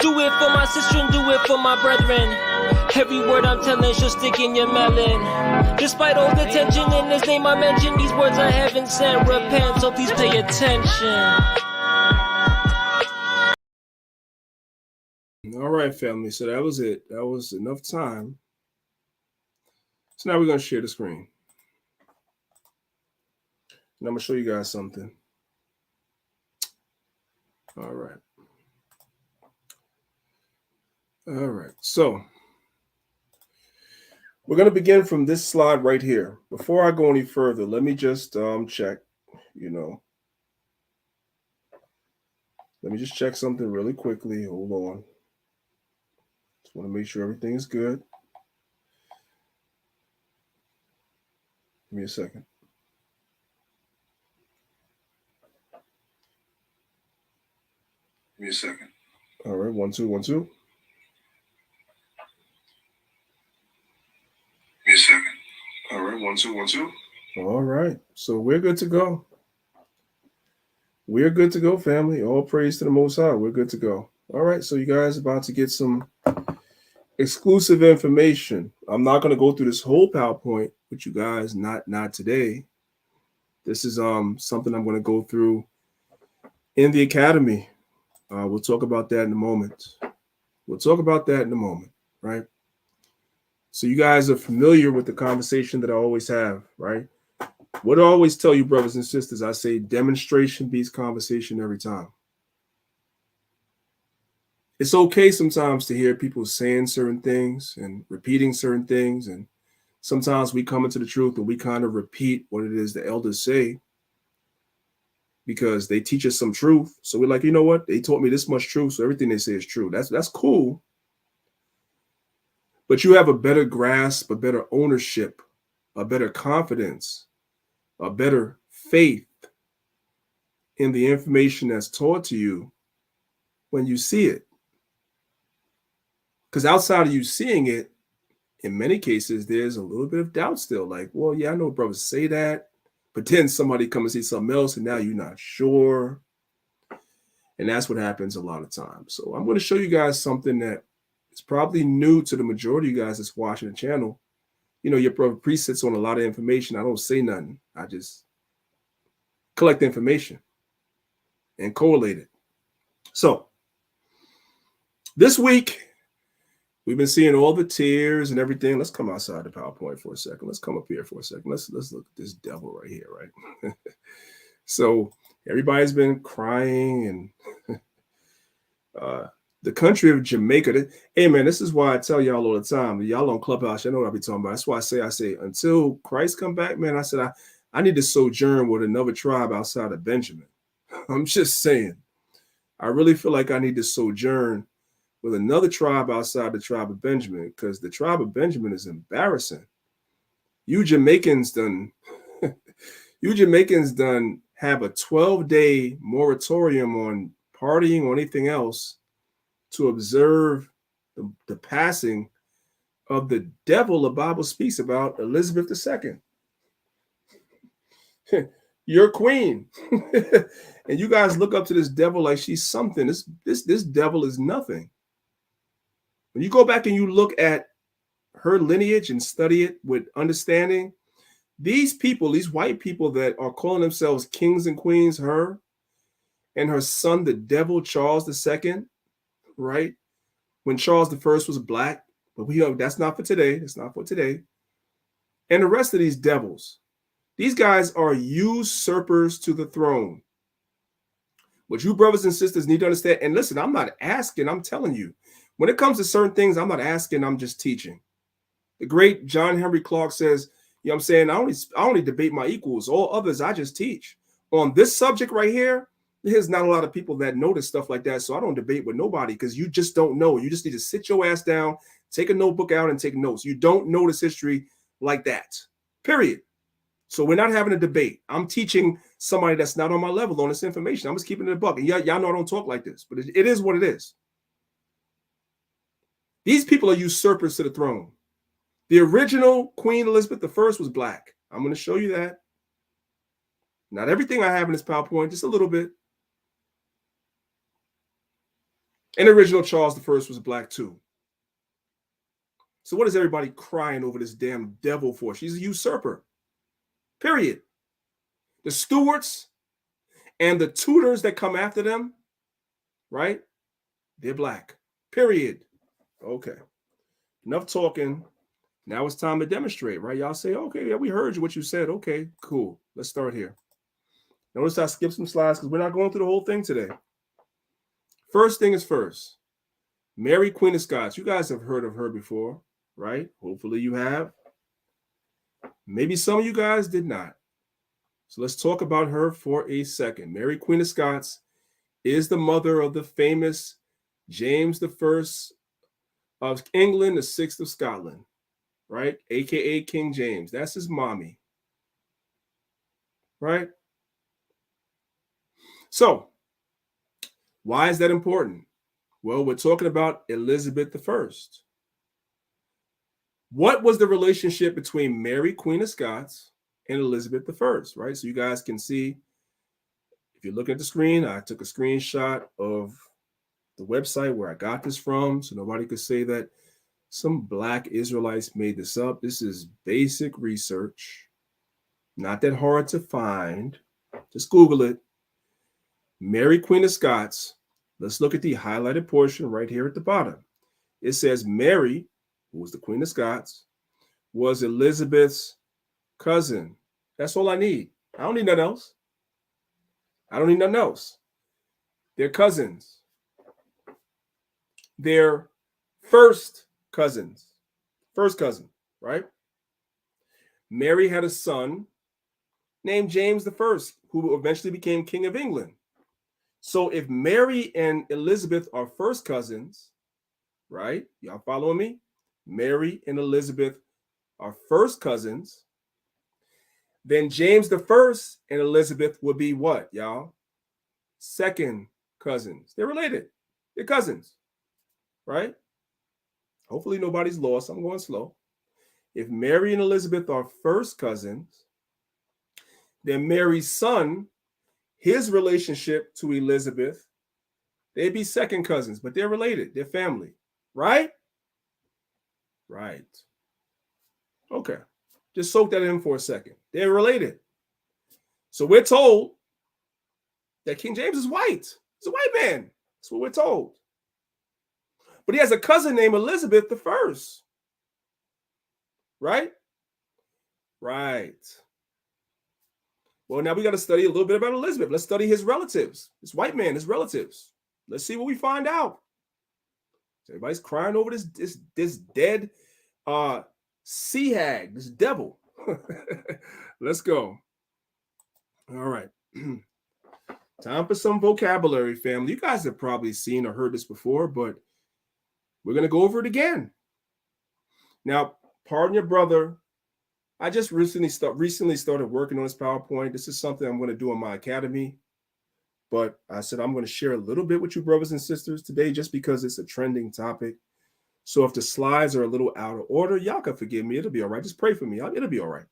Do it for my sister and do it for my brethren. Every word I'm telling should stick in your melon. Despite all the tension in his name I mention, these words I haven't sent. Repent, so please pay attention. All right, family. So that was it. That was enough time. So now we're going to share the screen. And I'm going to show you guys something. All right. All right. So we're going to begin from this slide right here. Before I go any further, let me just check, let me just check something really quickly. Hold on. Just want to make sure everything is good. Give me a second. Give me a second. All right. 1, 2, 1, 2. Give me a second. All right. 1, 2, 1, 2. All right. So we're good to go. We're good to go, family. All praise to the Most High. We're good to go. All right. So you guys are about to get some exclusive information. I'm not going to go through this whole PowerPoint with you guys. Not today. This is something I'm going to go through in the academy. We'll talk about that in a moment. Right? So you guys are familiar with the conversation that I always have, right? What I always tell you, brothers and sisters, I say demonstration beats conversation every time. It's okay sometimes to hear people saying certain things and repeating certain things. And sometimes we come into the truth and we kind of repeat what it is the elders say because they teach us some truth. So we're like, you know what? They taught me this much truth, so everything they say is true. That's cool. But you have a better grasp, a better ownership, a better confidence, a better faith in the information that's taught to you when you see it. Because outside of you seeing it, in many cases, there's a little bit of doubt still. Like, well, yeah, I know brothers say that, but then somebody come and say something else, and now you're not sure. And that's what happens a lot of times. So I'm going to show you guys something that is probably new to the majority of you guys that's watching the channel. Your brother priest sits on a lot of information. I don't say nothing. I just collect information and correlate it. So this week, we've been seeing all the tears and everything. Let's come outside the PowerPoint for a second. Let's come up here for a second. Let's look at this devil right here, right? So everybody's been crying and the country of Jamaica. Hey, man, this is why I tell y'all all the time. Y'all on Clubhouse, you know what I be talking about. That's why I say, until Christ come back, man, I said, I need to sojourn with another tribe outside of Benjamin. I'm just saying. I really feel like I need to sojourn with another tribe outside the tribe of Benjamin, because the tribe of Benjamin is embarrassing. You Jamaicans done have a 12-day moratorium on partying or anything else to observe the passing of the devil the Bible speaks about, Elizabeth II. Your queen. And you guys look up to this devil like she's something. This devil is nothing. When you go back and you look at her lineage and study it with understanding, these people, these white people that are calling themselves kings and queens, her and her son, the devil, Charles II, right? When Charles I was black, but that's not for today. It's not for today. And the rest of these devils, these guys are usurpers to the throne. What you brothers and sisters need to understand, and listen, I'm not asking, I'm telling you, when it comes to certain things, I'm not asking, I'm just teaching. The great John Henry Clark says, you know what I'm saying, I only debate my equals. All others, I just teach. On this subject right here, there's not a lot of people that notice stuff like that, so I don't debate with nobody because you just don't know. You just need to sit your ass down, take a notebook out, and take notes. You don't notice history like that, period. So we're not having a debate. I'm teaching somebody that's not on my level on this information. I'm just keeping it a buck. And y'all know I don't talk like this, but it is what it is. These people are usurpers to the throne. The original Queen Elizabeth I was black. I'm going to show you that. Not everything I have in this PowerPoint, just a little bit. And the original Charles I was black too. So what is everybody crying over this damn devil for? She's a usurper. Period. The Stuarts and the Tudors that come after them, right? They're black. Period. Okay. Enough talking. Now it's time to demonstrate, right? Y'all say, okay, yeah, we heard you, what you said. Okay, cool. Let's start here. Notice I skipped some slides because we're not going through the whole thing today. First thing is first. Mary, Queen of Scots. You guys have heard of her before, right? Hopefully you have. Maybe some of you guys did not. So let's talk about her for a second. Mary, Queen of Scots is the mother of the famous James I of England, the 6th of Scotland, right? AKA King James. That's his mommy, right? So why is that important? Well, we're talking about Elizabeth I. What was the relationship between Mary, Queen of Scots, and Elizabeth I, right? So you guys can see, if you're looking at the screen, I took a screenshot of the website where I got this from, so nobody could say that some Black Israelites made this up. This is basic research, not that hard to find. Just Google it. Mary, Queen of Scots. Let's look at the highlighted portion right here at the bottom. It says Mary, who was the Queen of Scots, was Elizabeth's cousin. That's all I need. I don't need nothing else. I don't need nothing else. They're cousins. They're first cousins. First cousin, right? Mary had a son named James I, who eventually became King of England. So if Mary and Elizabeth are first cousins, right? Y'all following me? Mary and Elizabeth are first cousins. Then James I and Elizabeth would be what, y'all? Second cousins. They're related. They're cousins, right? Hopefully nobody's lost. I'm going slow. If Mary and Elizabeth are first cousins, then Mary's son, his relationship to Elizabeth, they'd be second cousins, but they're related. They're family, right? Right. Okay. Just soak that in for a second. They're related. So we're told that King James is white. He's a white man. That's what we're told. But he has a cousin named Elizabeth I. Right? Right. Well, now we got to study a little bit about Elizabeth. Let's study his relatives. This white man, his relatives. Let's see what we find out. Everybody's crying over this dead sea hag, this devil. Let's go. All right. Time for some vocabulary, family. You guys have probably seen or heard this before, but we're going to go over it again. Now, pardon your brother. I just recently started working on this PowerPoint. This is something I'm going to do in my academy. But I said I'm going to share a little bit with you, brothers and sisters, today, just because it's a trending topic. So if the slides are a little out of order, y'all can forgive me. It'll be all right. Just pray for me. It'll be all right.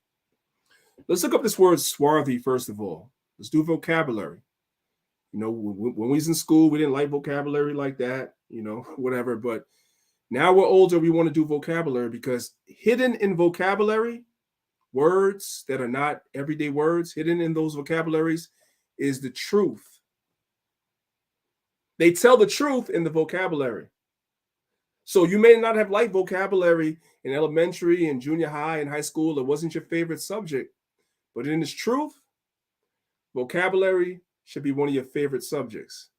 Let's look up this word swarthy, first of all. Let's do vocabulary. You know, when we was in school, we didn't like vocabulary like that, you know, whatever. But now we're older, we want to do vocabulary because hidden in vocabulary, words that are not everyday words, hidden in those vocabularies is the truth. They tell the truth in the vocabulary. So you may not have liked vocabulary in elementary and junior high and high school. It wasn't your favorite subject. But in its truth, vocabulary should be one of your favorite subjects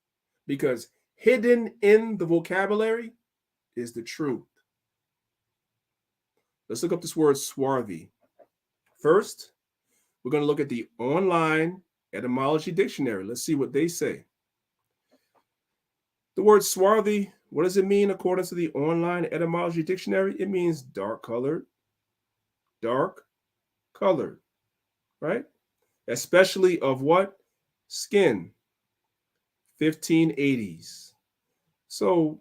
because hidden in the vocabulary is the truth. Let's look up this word swarthy. First, we're going to look at the online etymology dictionary. Let's see what they say. The word swarthy, what does it mean according to the online etymology dictionary? It means dark colored, right? Especially of what? Skin, 1580s. So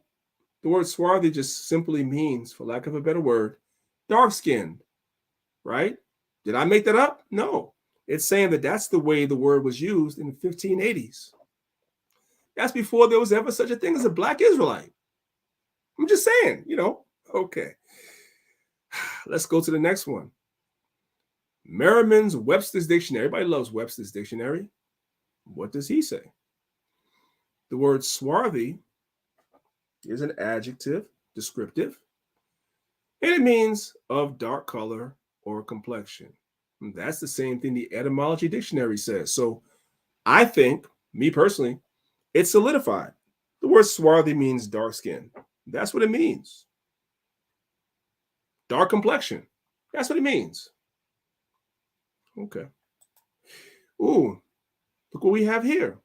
the word swarthy just simply means, for lack of a better word, dark-skinned, right? Did I make that up? No. It's saying that that's the way the word was used in the 1580s. That's before there was ever such a thing as a Black Israelite. I'm just saying, you know. Okay. Let's go to the next one. Merriman's Webster's Dictionary. Everybody loves Webster's Dictionary. What does he say? The word swarthy is an adjective, descriptive, and it means of dark color or complexion. And that's the same thing the etymology dictionary says. So I think, me personally, it's solidified. The word swarthy means dark skin. That's what it means. Dark complexion. That's what it means. Okay. Ooh, look what we have here.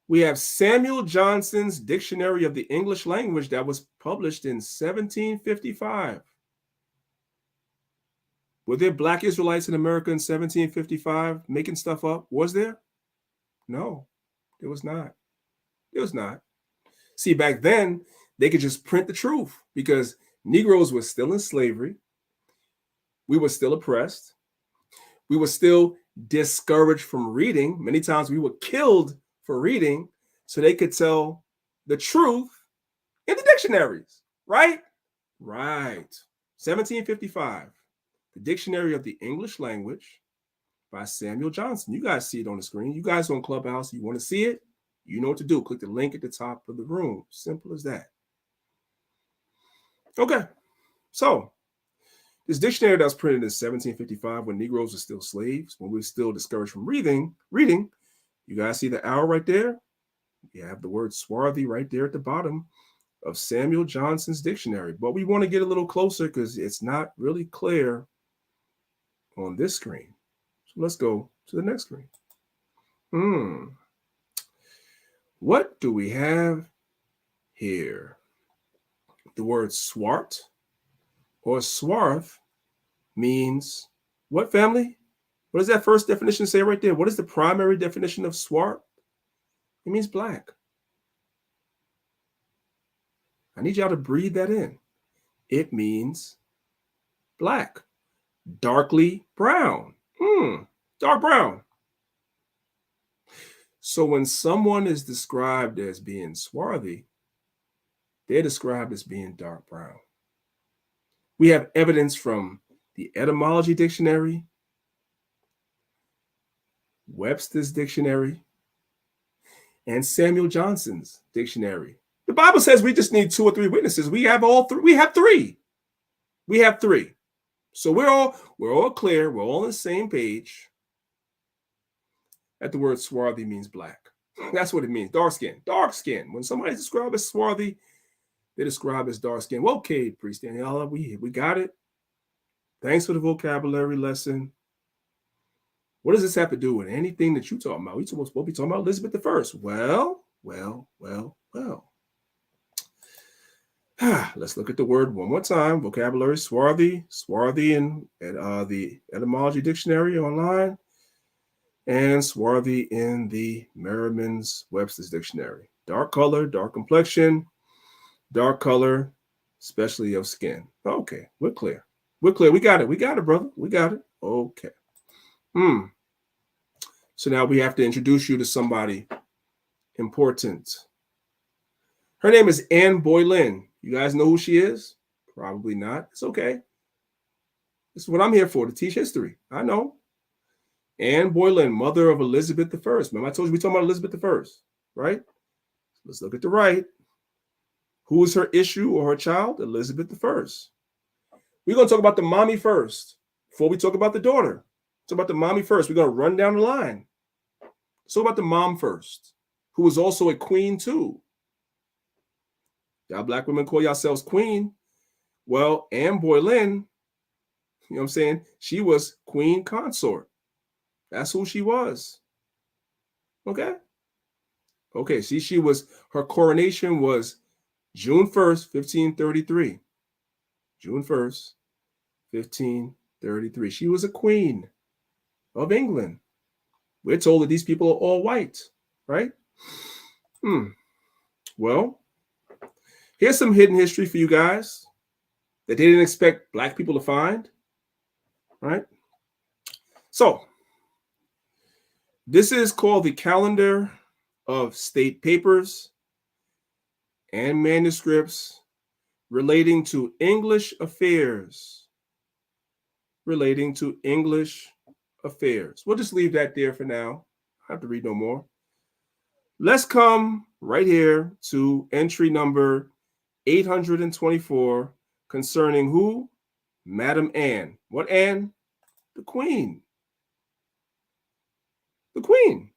We have Samuel Johnson's Dictionary of the English Language that was published in 1755. Were there black Israelites in America in 1755 making stuff up? Was there? No, there was not. It was not. See, back then, they could just print the truth because Negroes were still in slavery. We were still oppressed. We were still discouraged from reading. Many times we were killed for reading so they could tell the truth in the dictionaries, right? Right. 1755, the Dictionary of the English Language by Samuel Johnson. You guys see it on the screen. You guys on Clubhouse, you want to see it? You know what to do. Click the link at the top of the room. Simple as that. Okay. So this dictionary that was printed in 1755 when Negroes were still slaves, when we were still discouraged from reading, you guys see the arrow right there? You have the word swarthy right there at the bottom of Samuel Johnson's dictionary. But we want to get a little closer because it's not really clear on this screen. So let's go to the next screen. What do we have here? The word swart or swarth means what, family? What does that first definition say right there? What is the primary definition of swart? It means black. I need y'all to breathe that in. It means black. Darkly brown. Dark brown. So when someone is described as being swarthy, they're described as being dark brown. We have evidence from the Etymology Dictionary, Webster's Dictionary, and Samuel Johnson's dictionary. The Bible says we just need 2 or 3 witnesses. We have all 3. We have 3. We have 3. So we're all clear. We're all on the same page that the word swarthy means black. That's what it means. Dark skin. Dark skin. When somebody's described as swarthy, they describe as dark skin. Well, okay, Priest Danyaahla, we got it. Thanks for the vocabulary lesson. What does this have to do with anything that you're talking about? We're supposed to be talking about Elizabeth I. Well. Let's look at the word one more time. Vocabulary, swarthy in the Etymology Dictionary online, and swarthy in the Merriam-Webster's Dictionary. Dark color, dark complexion, dark color, especially of skin. Okay, we're clear. We got it. We got it, brother. We got it. Okay. So now we have to introduce you to somebody important. Her name is Anne Boleyn. You guys know who she is? Probably not. It's okay. This is what I'm here for, to teach history. I know. Anne Boleyn, mother of Elizabeth I. Remember I told you we're talking about Elizabeth I, right? Let's look at the right. Who is her issue or her child? Elizabeth I. We're going to talk about the mommy first before we talk about the daughter. Talk about the mommy first. We're going to run down the line. Let's talk about the mom first, who was also a queen too. Y'all black women call yourselves queen. Well, Anne Boleyn, you know what I'm saying? She was queen consort. That's who she was. Okay. See, her coronation was June 1st, 1533. June 1st, 1533. She was a queen of England. We're told that these people are all white, right? Well, here's some hidden history for you guys that they didn't expect black people to find, right? So, this is called the Calendar of State Papers and Manuscripts relating to English affairs. Relating to English affairs. We'll just leave that there for now. I have to read no more. Let's come right here to entry number 824 concerning who? Madam Anne. What Anne? The Queen. The Queen.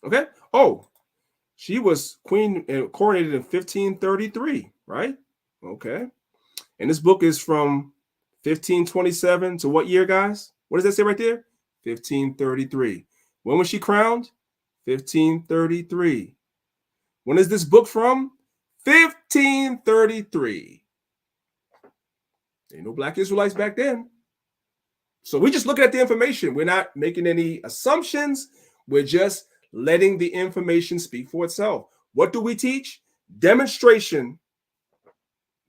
Okay? Oh, She was queen and coronated in 1533, right? Okay. And this book is from 1527 to what year, guys? What does that say right there? 1533. When was she crowned? 1533. When is this book from? 1533. Ain't no black Israelites back then. So we're just looking at the information. We're not making any assumptions. We're just letting the information speak for itself. What do we teach? Demonstration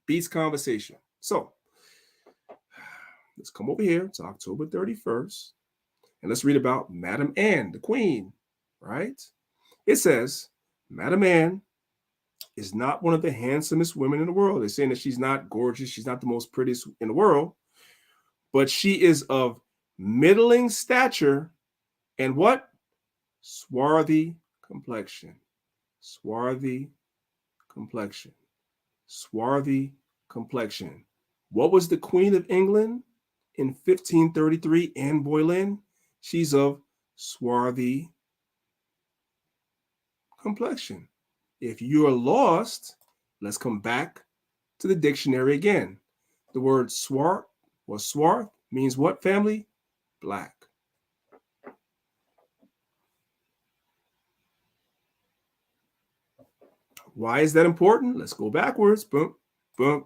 beats conversation. So let's come over here to October 31st and let's read about Madame Anne, the queen, right? It says, Madame Anne is not one of the handsomest women in the world. They're saying that she's not gorgeous. She's not the most prettiest in the world, but she is of middling stature and what? Swarthy complexion. Swarthy complexion. Swarthy complexion. What was the Queen of England in 1533? Anne Boleyn. She's of swarthy complexion. If you're lost, let's come back to the dictionary again. The word swart or swarth means what, family? Black. Why is that important? Let's go backwards. Boom, boom.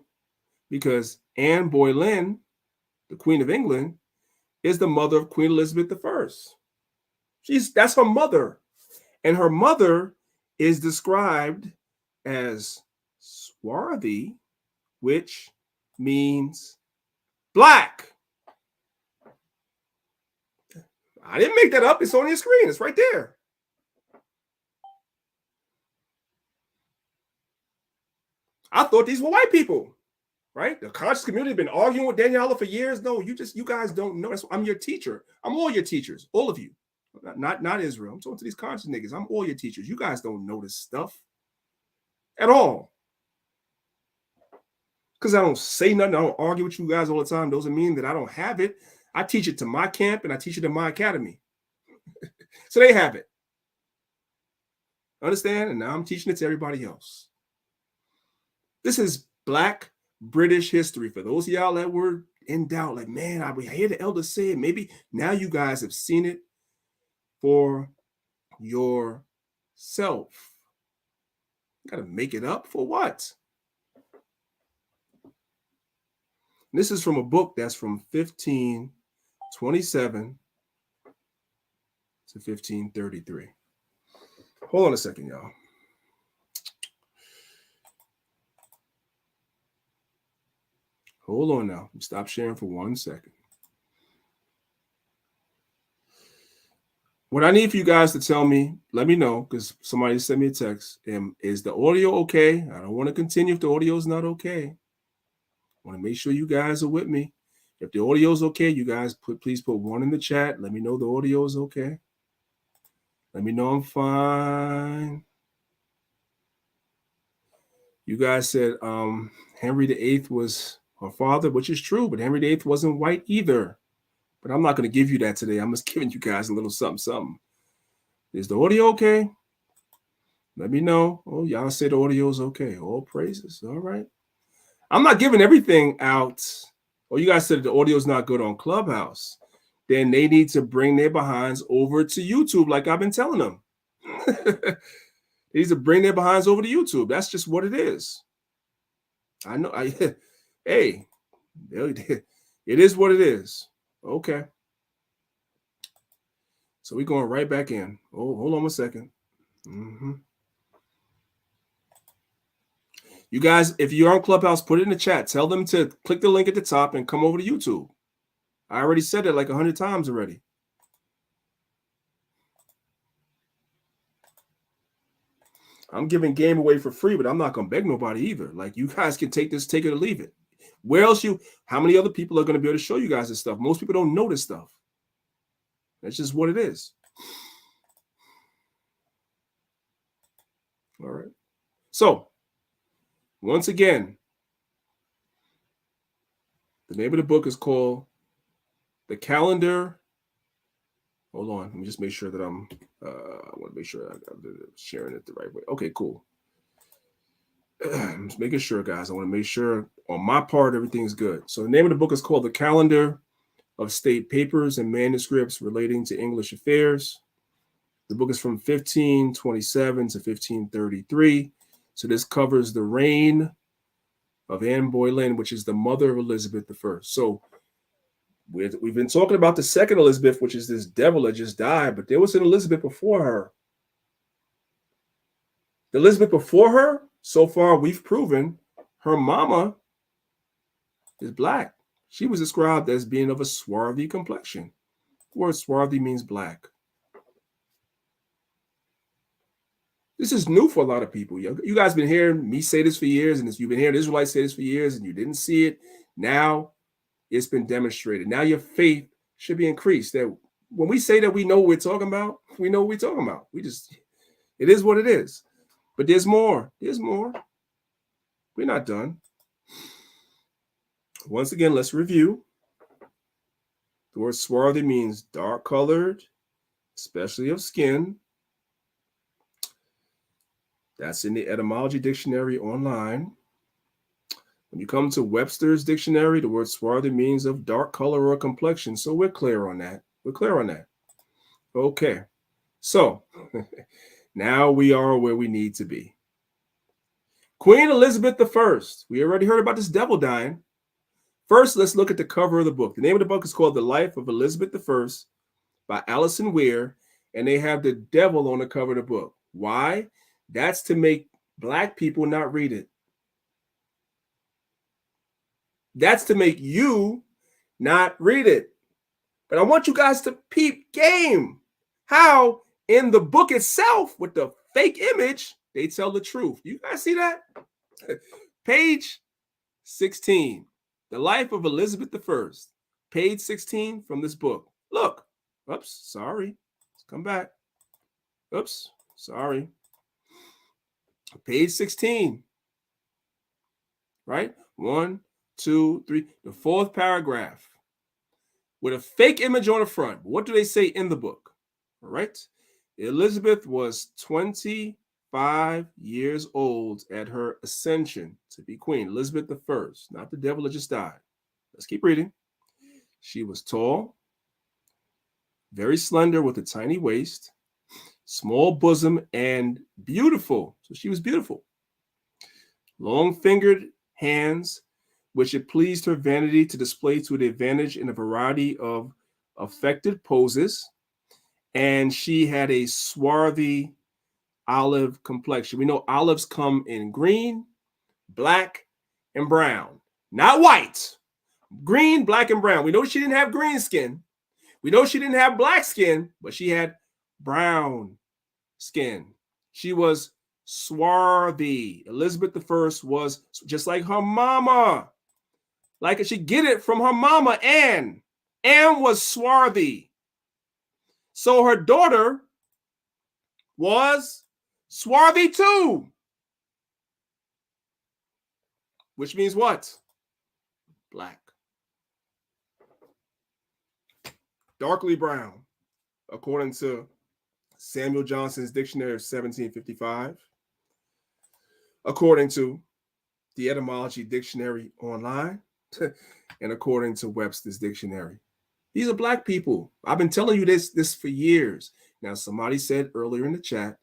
Because Anne Boleyn, the Queen of England, is the mother of Queen Elizabeth I. That's her mother. And her mother is described as swarthy, which means black. I didn't make that up. It's on your screen. It's right there. I thought these were white people, right? The conscious community has been arguing with Danyaahla for years. No, you guys don't know. I'm your teacher. I'm all your teachers, all of you. Not Israel. I'm talking to these conscious niggas. I'm all your teachers. You guys don't know this stuff at all. Because I don't say nothing. I don't argue with you guys all the time. Doesn't mean that I don't have it. I teach it to my camp and I teach it in my academy. So they have it. Understand? And now I'm teaching it to everybody else. This is Black British history. For those of y'all that were in doubt, like, man, I hear the elders say it. Maybe now you guys have seen it for yourself. You got to make it up for what? This is from a book that's from 1527 to 1533. Hold on a second, y'all. Hold on now. Stop sharing for 1 second. What I need for you guys to tell me, let me know, because somebody sent me a text. Is the audio okay? I don't want to continue if the audio is not okay. I want to make sure you guys are with me. If the audio is okay, you guys please put 1 in the chat. Let me know the audio is okay. Let me know I'm fine. You guys said Henry VIII was her father, which is true, but Henry VIII wasn't white either. But I'm not going to give you that today. I'm just giving you guys a little something. Is the audio okay? Let me know. Oh, y'all say the audio is okay. All praises. All right. I'm not giving everything out. Oh, you guys said the audio is not good on Clubhouse. Then they need to bring their behinds over to YouTube, like I've been telling them. They need to bring their behinds over to YouTube. That's just what it is. I know. Hey, it is what it is. Okay. So we're going right back in. Oh, hold on 1 second. You guys, if you're on Clubhouse, put it in the chat. Tell them to click the link at the top and come over to YouTube. I already said it like 100 times already. I'm giving game away for free, but I'm not going to beg nobody either. Like, you guys can take this, take it or leave it. Where else how many other people are going to be able to show you guys this stuff? Most people don't know this stuff. That's just what it is. All right. So, once again, the name of the book is called The Calendar Hold on. Let me just make sure that I want to make sure I'm sharing it the right way. Okay, cool. I'm just making sure, guys. I want to make sure on my part everything's good. So the name of the book is called The Calendar of State Papers and Manuscripts Relating to English Affairs. The book is from 1527 to 1533. So this covers the reign of Anne Boleyn, which is the mother of Elizabeth I. So we've been talking about the second Elizabeth, which is this devil that just died, but there was an Elizabeth before her. The Elizabeth before her, so far we've proven her mama is black. She was described as being of a swarthy complexion. The word swarthy means black. This is new for a lot of people. You guys been hearing me say this for years, and you've been hearing Israelites say this for years, and you didn't see it. Now it's been demonstrated. Now your faith should be increased. That when we say that we know what we're talking about, we know what we're talking about. It is what it is. But there's more. There's more. We're not done. Once again, let's review. The word swarthy means dark colored, especially of skin. That's in the etymology dictionary online. When you come to Webster's dictionary, the word swarthy means of dark color or complexion. So we're clear on that. We're clear on that. Okay. So now we are where we need to be. Queen Elizabeth I. We already heard about this devil dying. First, let's look at the cover of the book. The name of the book is called The Life of Elizabeth I by Alison Weir, and they have the devil on the cover of the book. Why? That's to make black people not read it. That's to make you not read it. But I want you guys to peep game. How in the book itself, with the fake image, they tell the truth. You guys see that? Page 16. The Life of Elizabeth I. Page 16 from this book. Look. Oops, sorry. Let's come back. Oops, sorry. Page 16. Right? 1, 2, 3. The fourth paragraph. With a fake image on the front. What do they say in the book? All right. Elizabeth was 25 years old at her ascension to be queen. Elizabeth I, not the devil that just died. Let's keep reading. She was tall, very slender with a tiny waist, small bosom, and beautiful. So she was beautiful. Long-fingered hands, which it pleased her vanity to display to the advantage in a variety of affected poses. And she had a swarthy olive complexion. We know olives come in green, black, and brown. Not white. Green, black, and brown. We know she didn't have green skin. We know she didn't have black skin, but she had brown skin. She was swarthy. Elizabeth I was just like her mama. Like she get it from her mama, Anne. Anne was swarthy. So her daughter was swarthy too. Which means what? Black. Darkly brown, according to Samuel Johnson's Dictionary of 1755. According to the Etymology Dictionary online. And according to Webster's Dictionary. These are black people. I've been telling you this for years. Now, somebody said earlier in the chat,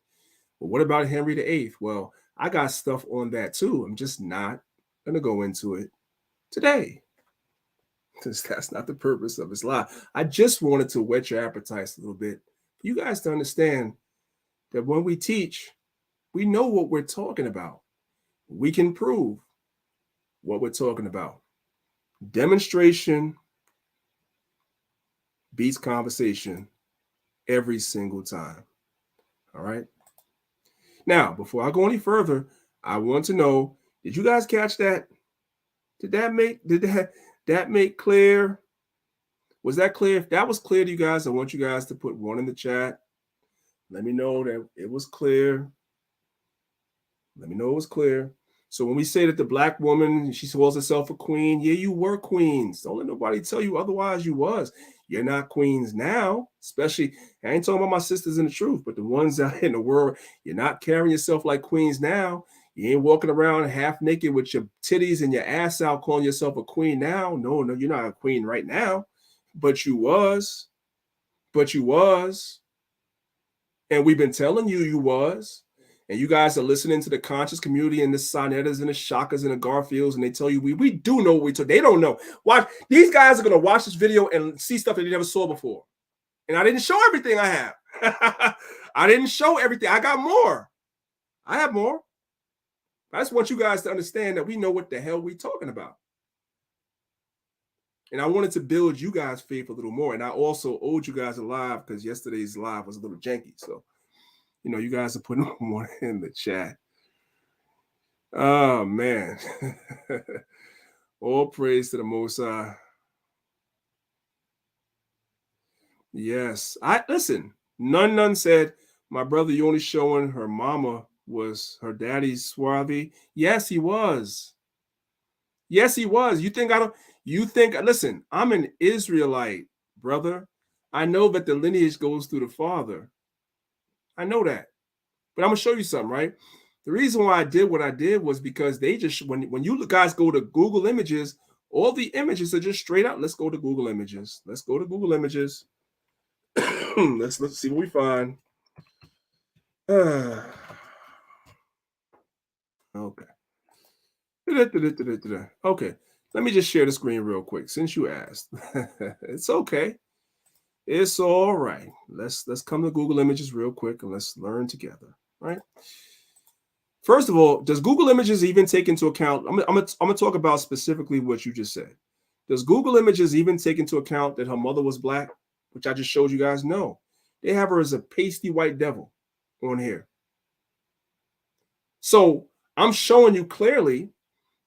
well, what about Henry VIII? Well, I got stuff on that too. I'm just not going to go into it today. Because that's not the purpose of this live. I just wanted to whet your appetites a little bit. For you guys to understand that when we teach, we know what we're talking about. We can prove what we're talking about. Demonstration beats conversation every single time. All right. Now, before I go any further, I want to know, did you guys catch that? Did that make clear? Was that clear? If that was clear to you guys, I want you guys to put 1 in the chat. Let me know that it was clear. Let me know it was clear. So when we say that the black woman, she calls herself a queen, yeah, you were queens. Don't let nobody tell you otherwise. You was. You're not queens now, especially, I ain't talking about my sisters in the truth, but the ones out in the world, you're not carrying yourself like queens now. You ain't walking around half naked with your titties and your ass out calling yourself a queen now. No, you're not a queen right now, but you was. And we've been telling you was. And you guys are listening to the conscious community and the Sonettas and the Shakas and the Garfields, and they tell you we do know what we told. They don't know. Watch, these guys are gonna watch this video and see stuff that they never saw before. And I didn't show everything I have. I didn't show everything. I got more. I have more. I just want you guys to understand that we know what the hell we're talking about. And I wanted to build you guys' faith a little more. And I also owed you guys a live because yesterday's live was a little janky. So, you guys are putting one in the chat. Oh, man. All praise to the Most High. Yes. Listen, none said, my brother, you only showing her mama was her daddy's swarthy. Yes, he was. Yes, he was. Listen, I'm an Israelite, brother. I know that the lineage goes through the father. I know that. But I'm going to show you something, right? The reason why I did what I did was because they just, when you guys go to Google Images, all the images are just straight out. Let's go to Google Images. Let's go to Google Images. Let's see what we find. Okay. Okay. Let me just share the screen real quick since you asked. It's okay. It's all right. Let's come to Google Images real quick and let's learn together, right? First of all, does Google Images even take into account? I'm gonna talk about specifically what you just said. Does Google Images even take into account that her mother was black, which I just showed you guys? No, they have her as a pasty white devil on here. So I'm showing you clearly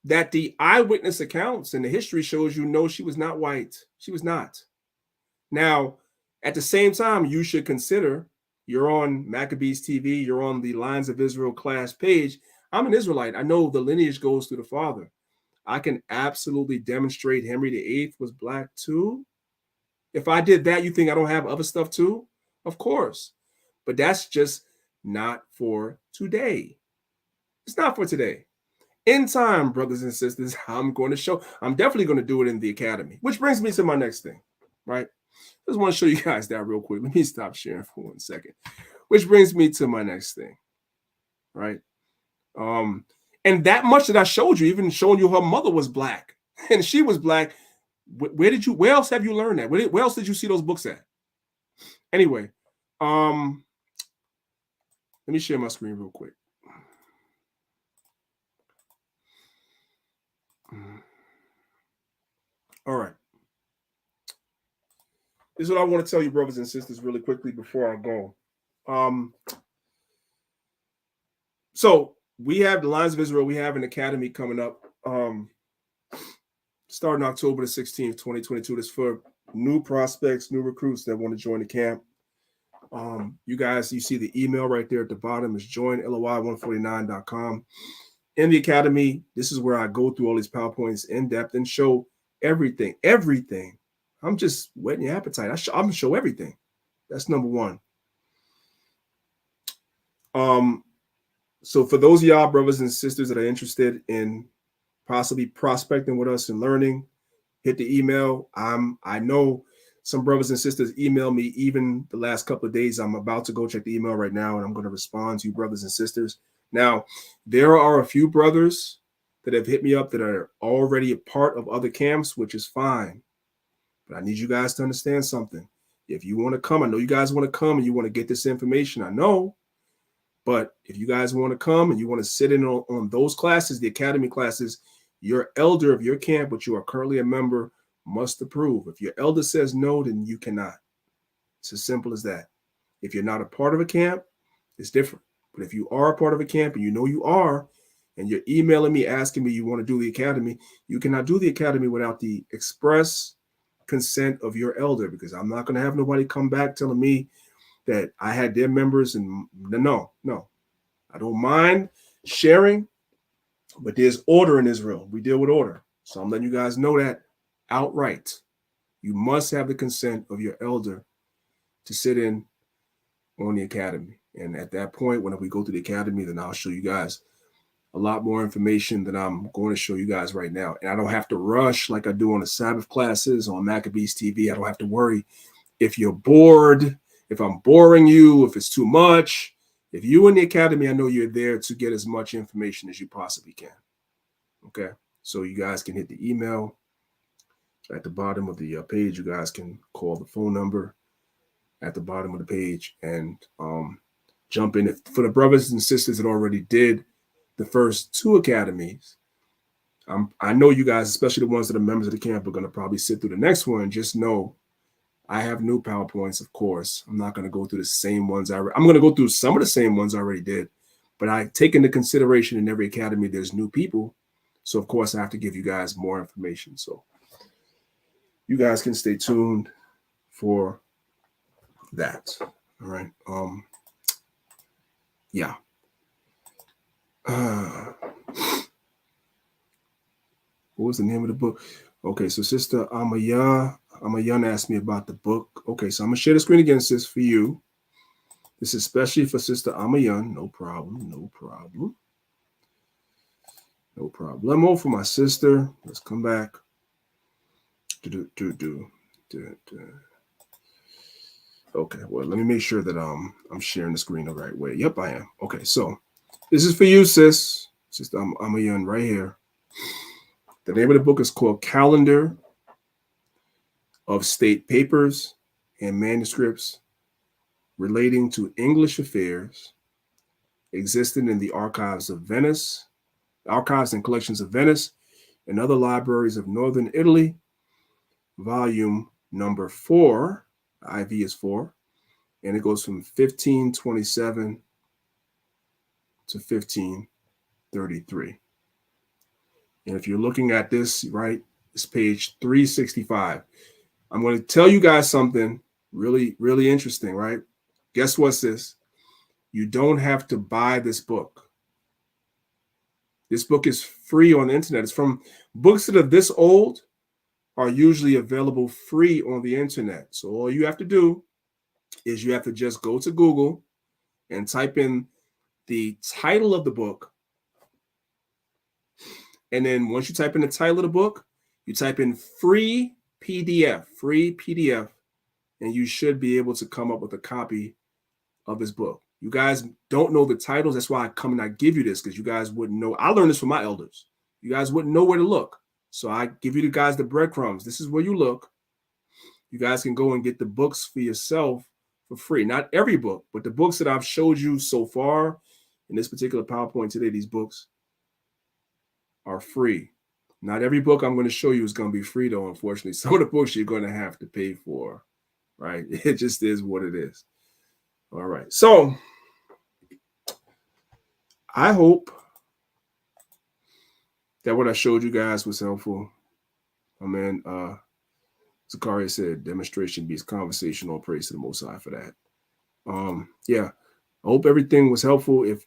that the eyewitness accounts and the history shows no, she was not white. She was not. Now, at the same time, you should consider, you're on Maccabeestv, you're on the Lines of Israel class page. I'm an Israelite. I know the lineage goes through the father. I can absolutely demonstrate Henry VIII was black too. If I did that, you think I don't have other stuff too? Of course. But that's just not for today. It's not for today. In time, brothers and sisters, I'm definitely going to do it in the academy, which brings me to my next thing, right? I just want to show you guys that real quick. Let me stop sharing for 1 second, which brings me to my next thing, right? And that much that I showed you, even showing you her mother was black and she was black. Where else have you learned that? Where else did you see those books at? Anyway, let me share my screen real quick. All right. This is what I want to tell you, brothers and sisters, really quickly before I go. So we have the Lines of Israel. We have an academy coming up starting October the 16th, 2022. This for new prospects, new recruits that want to join the camp. You guys, you see the email right there at the bottom is joinloy149.com. In the academy, this is where I go through all these PowerPoints in depth and show everything. I'm just whetting your appetite. I'm going to show everything. That's number one. So for those of y'all brothers and sisters that are interested in possibly prospecting with us and learning, hit the email. I know some brothers and sisters email me even the last couple of days. I'm about to go check the email right now, and I'm going to respond to you, brothers and sisters. Now, there are a few brothers that have hit me up that are already a part of other camps, which is fine. But I need you guys to understand something. If you want to come, I know you guys want to come and you want to get this information. I know. But if you guys want to come and you want to sit in on those classes, the academy classes, your elder of your camp, which you are currently a member, must approve. If your elder says no, then you cannot. It's as simple as that. If you're not a part of a camp, it's different. But if you are a part of a camp and you know you are, and you're emailing me asking me you want to do the academy, you cannot do the academy without the express consent of your elder, because I'm not going to have nobody come back telling me that I had their members. And no, I don't mind sharing, but there's order in Israel. We deal with order. So I'm letting you guys know that outright. You must have the consent of your elder to sit in on the academy. And at that point, when we go to the academy, then I'll show you guys a lot more information than I'm going to show you guys right now. And I don't have to rush like I do on the Sabbath classes on Maccabeestv. I don't have to worry if you're bored, if I'm boring you, if it's too much. If you're in the academy, I know you're there to get as much information as you possibly can. Okay, so you guys can hit the email at the bottom of the page. You guys can call the phone number at the bottom of the page and jump in. For the brothers and sisters that already did the first 2 academies, I know you guys, especially the ones that are members of the camp, are going to probably sit through the next one. Just know I have new PowerPoints, of course. I'm not going to go through the same ones. I'm going to go through some of the same ones I already did, but I take into consideration in every academy there's new people. So, of course, I have to give you guys more information. So you guys can stay tuned for that. All right. Yeah. What was the name of the book? Okay, so Sister Amayan asked me about the book. Okay, so I'm going to share the screen again, sis, for you. This is especially for Sister Amayan. No problem. No problem. No problem. For my sister. Let's come back. Okay, well, let me make sure that I'm sharing the screen the right way. Yep, I am. Okay, so this is for you, sis. Sister Amayan right here. The name of the book is called Calendar of State Papers and Manuscripts Relating to English Affairs Existing in the Archives of Venice, Archives and Collections of Venice, and other libraries of Northern Italy, volume number 4. IV is 4, and it goes from 1527 to 1533. And if you're looking at this, right, it's page 365. I'm going to tell you guys something really, really interesting, right? Guess what's this? You don't have to buy this book. This book is free on the internet. It's from books that are this old are usually available free on the internet. So all you have to do is you have to just go to Google and type in the title of the book. And then once you type in the title of the book, you type in free PDF, and you should be able to come up with a copy of this book. You guys don't know the titles. That's why I come and I give you this, because you guys wouldn't know. I learned this from my elders. You guys wouldn't know where to look. So I give you guys the breadcrumbs. This is where you look. You guys can go and get the books for yourself for free. Not every book, but the books that I've showed you so far in this particular PowerPoint today, these books are free. Not every book I'm going to show you is going to be free, though, unfortunately. Some of the books you're going to have to pay for, right? It just is what it is. All right. So I hope that what I showed you guys was helpful. My man Zakaria said demonstration beats conversational. Praise to the Most High for that. Yeah, I hope everything was helpful. If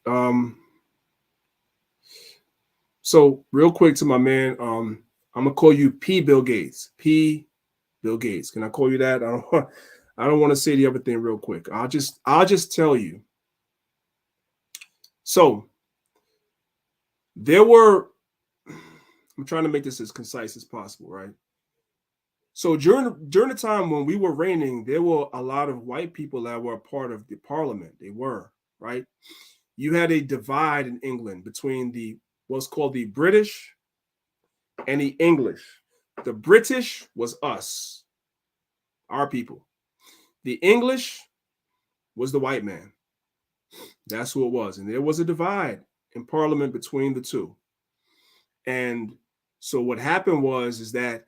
so real quick to my man, I'm gonna call you P. Bill Gates. P. Bill Gates. Can I call you that? I don't want to say the other thing real quick. I'll just tell you. So there were, I'm trying to make this as concise as possible, right? So during the time when we were reigning, there were a lot of white people that were a part of the parliament. They were, right? You had a divide in England between what's called the British and the English. The British was us, our people. The English was the white man. That's who it was. And there was a divide in parliament between the two. And so what happened is that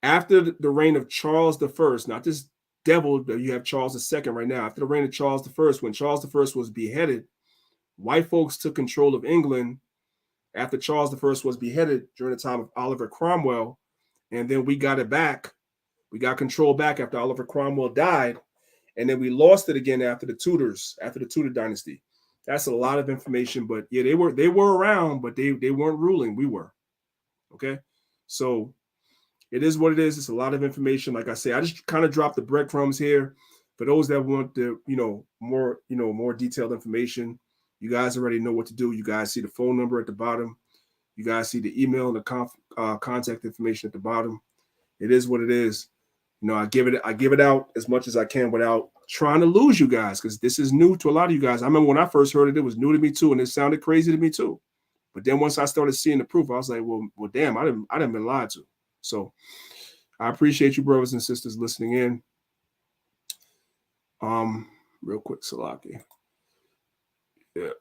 after the reign of Charles I, not this devil that you have Charles II right now, after the reign of Charles I, when Charles I was beheaded, white folks took control of England after Charles I was beheaded during the time of Oliver Cromwell. And then we got it back. We got control back after Oliver Cromwell died. And then we lost it again after the Tudors, after the Tudor dynasty. That's a lot of information, but yeah, they were around, but they weren't ruling. We were. Okay. So It is what it is. It's a lot of information. Like I say, I just kind of dropped the breadcrumbs here for those that want the, more detailed information. You guys already know what to do. You guys see the phone number at the bottom. You guys see the email and the contact information at the bottom. It is what it is. I give it out as much as I can without trying to lose you guys, because this is new to a lot of you guys. I remember when I first heard it, it was new to me too, and it sounded crazy to me too. But then once I started seeing the proof, I was like, well, damn, I didn't been lied to. So I appreciate you, brothers and sisters, listening in. Real quick, Salaki. Yeah.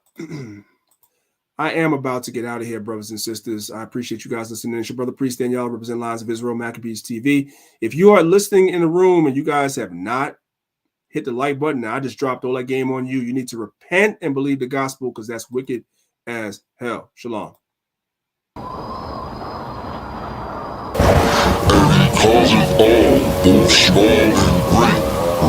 I am about to get out of here, brothers and sisters. I appreciate you guys listening. It's your brother Priest Danyaahla, represent Lions of Israel, Maccabeestv. If you are listening in the room and you guys have not hit the like button, now I just dropped all that game on you. You need to repent and believe the gospel, because that's wicked as hell. Shalom. Calls it all, both small and great,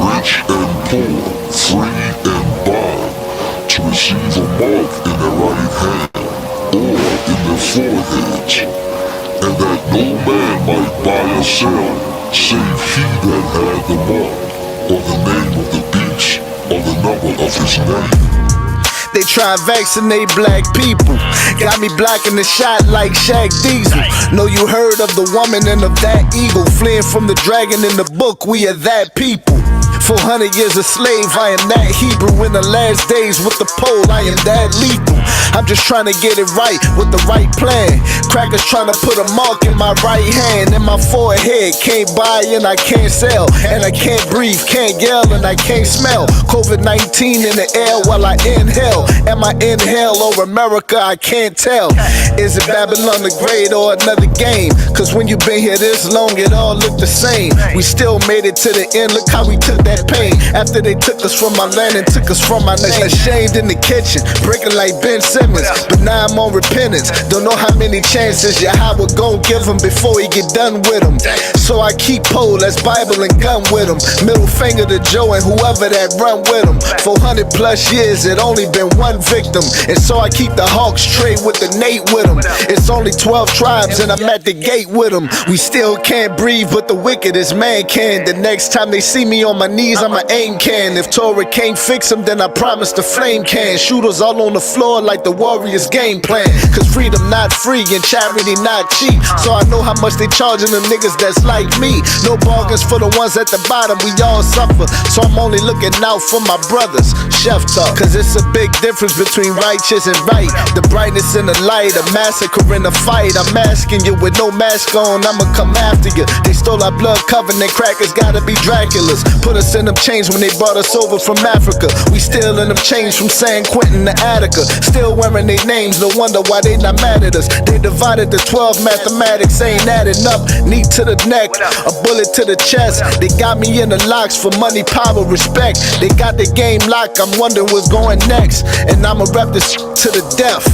rich and poor, free and bond, to receive a mark in their right hand, or in their foreheads, and that no man might buy or sell, save he that had the mark, or the name of the beast, or the number of his name. They try and vaccinate black people. Got me blocking the shot like Shaq Diesel. Know you heard of the woman and of that eagle, fleeing from the dragon in the book. We are that people. 400 years a slave, I am that Hebrew. In the last days with the pole, I am that lethal. I'm just trying to get it right with the right plan. Crackers trying to put a mark in my right hand, in my forehead. Can't buy and I can't sell, and I can't breathe, can't yell, and I can't smell. COVID-19 in the air while I inhale. Am I inhale or America? I can't tell. Is it Babylon the Great or another game? Cause when you been here this long, it all look the same. We still made it to the end, look how we took that pain. After they took us from my land and took us from my name. Ashamed in the kitchen, breaking like Ben Simmons, but now I'm on repentance. Don't know how many chances Yahweh gon' give him before he get done with him. So I keep pole, that's Bible and gun with him. Middle finger to Joe and whoever that run with him. 400 plus years, it only been one victim, and so I keep the Hawks trade with the Nate with him. It's only 12 tribes and I'm at the gate with them. We still can't breathe, but the wickedest man can. The next time they see me on my knees, I'ma aim can. If Torah can't fix them, then I promise the flame can. Shooters all on the floor like the Warriors game plan. Cause freedom not free and charity not cheap. So I know how much they charging them niggas that's like me. No bargains for the ones at the bottom, we all suffer. So I'm only looking out for my brothers. Chef talk, cause it's a big difference between righteous and right. The brightness and the light, a massacre in a fight. I'm asking you with no mask on, I'ma come after you. They stole our blood covenant, crackers gotta be Draculas. Put us in them chains when they brought us over from Africa. We still in them chains from San Quentin to Attica. Still wearing their names, no wonder why they not mad at us. They divided the 12, mathematics ain't adding up. Knee to the neck, a bullet to the chest. They got me in the locks for money, power, respect. They got the game locked, I'm wondering what's going next. And I'ma rap this to the death.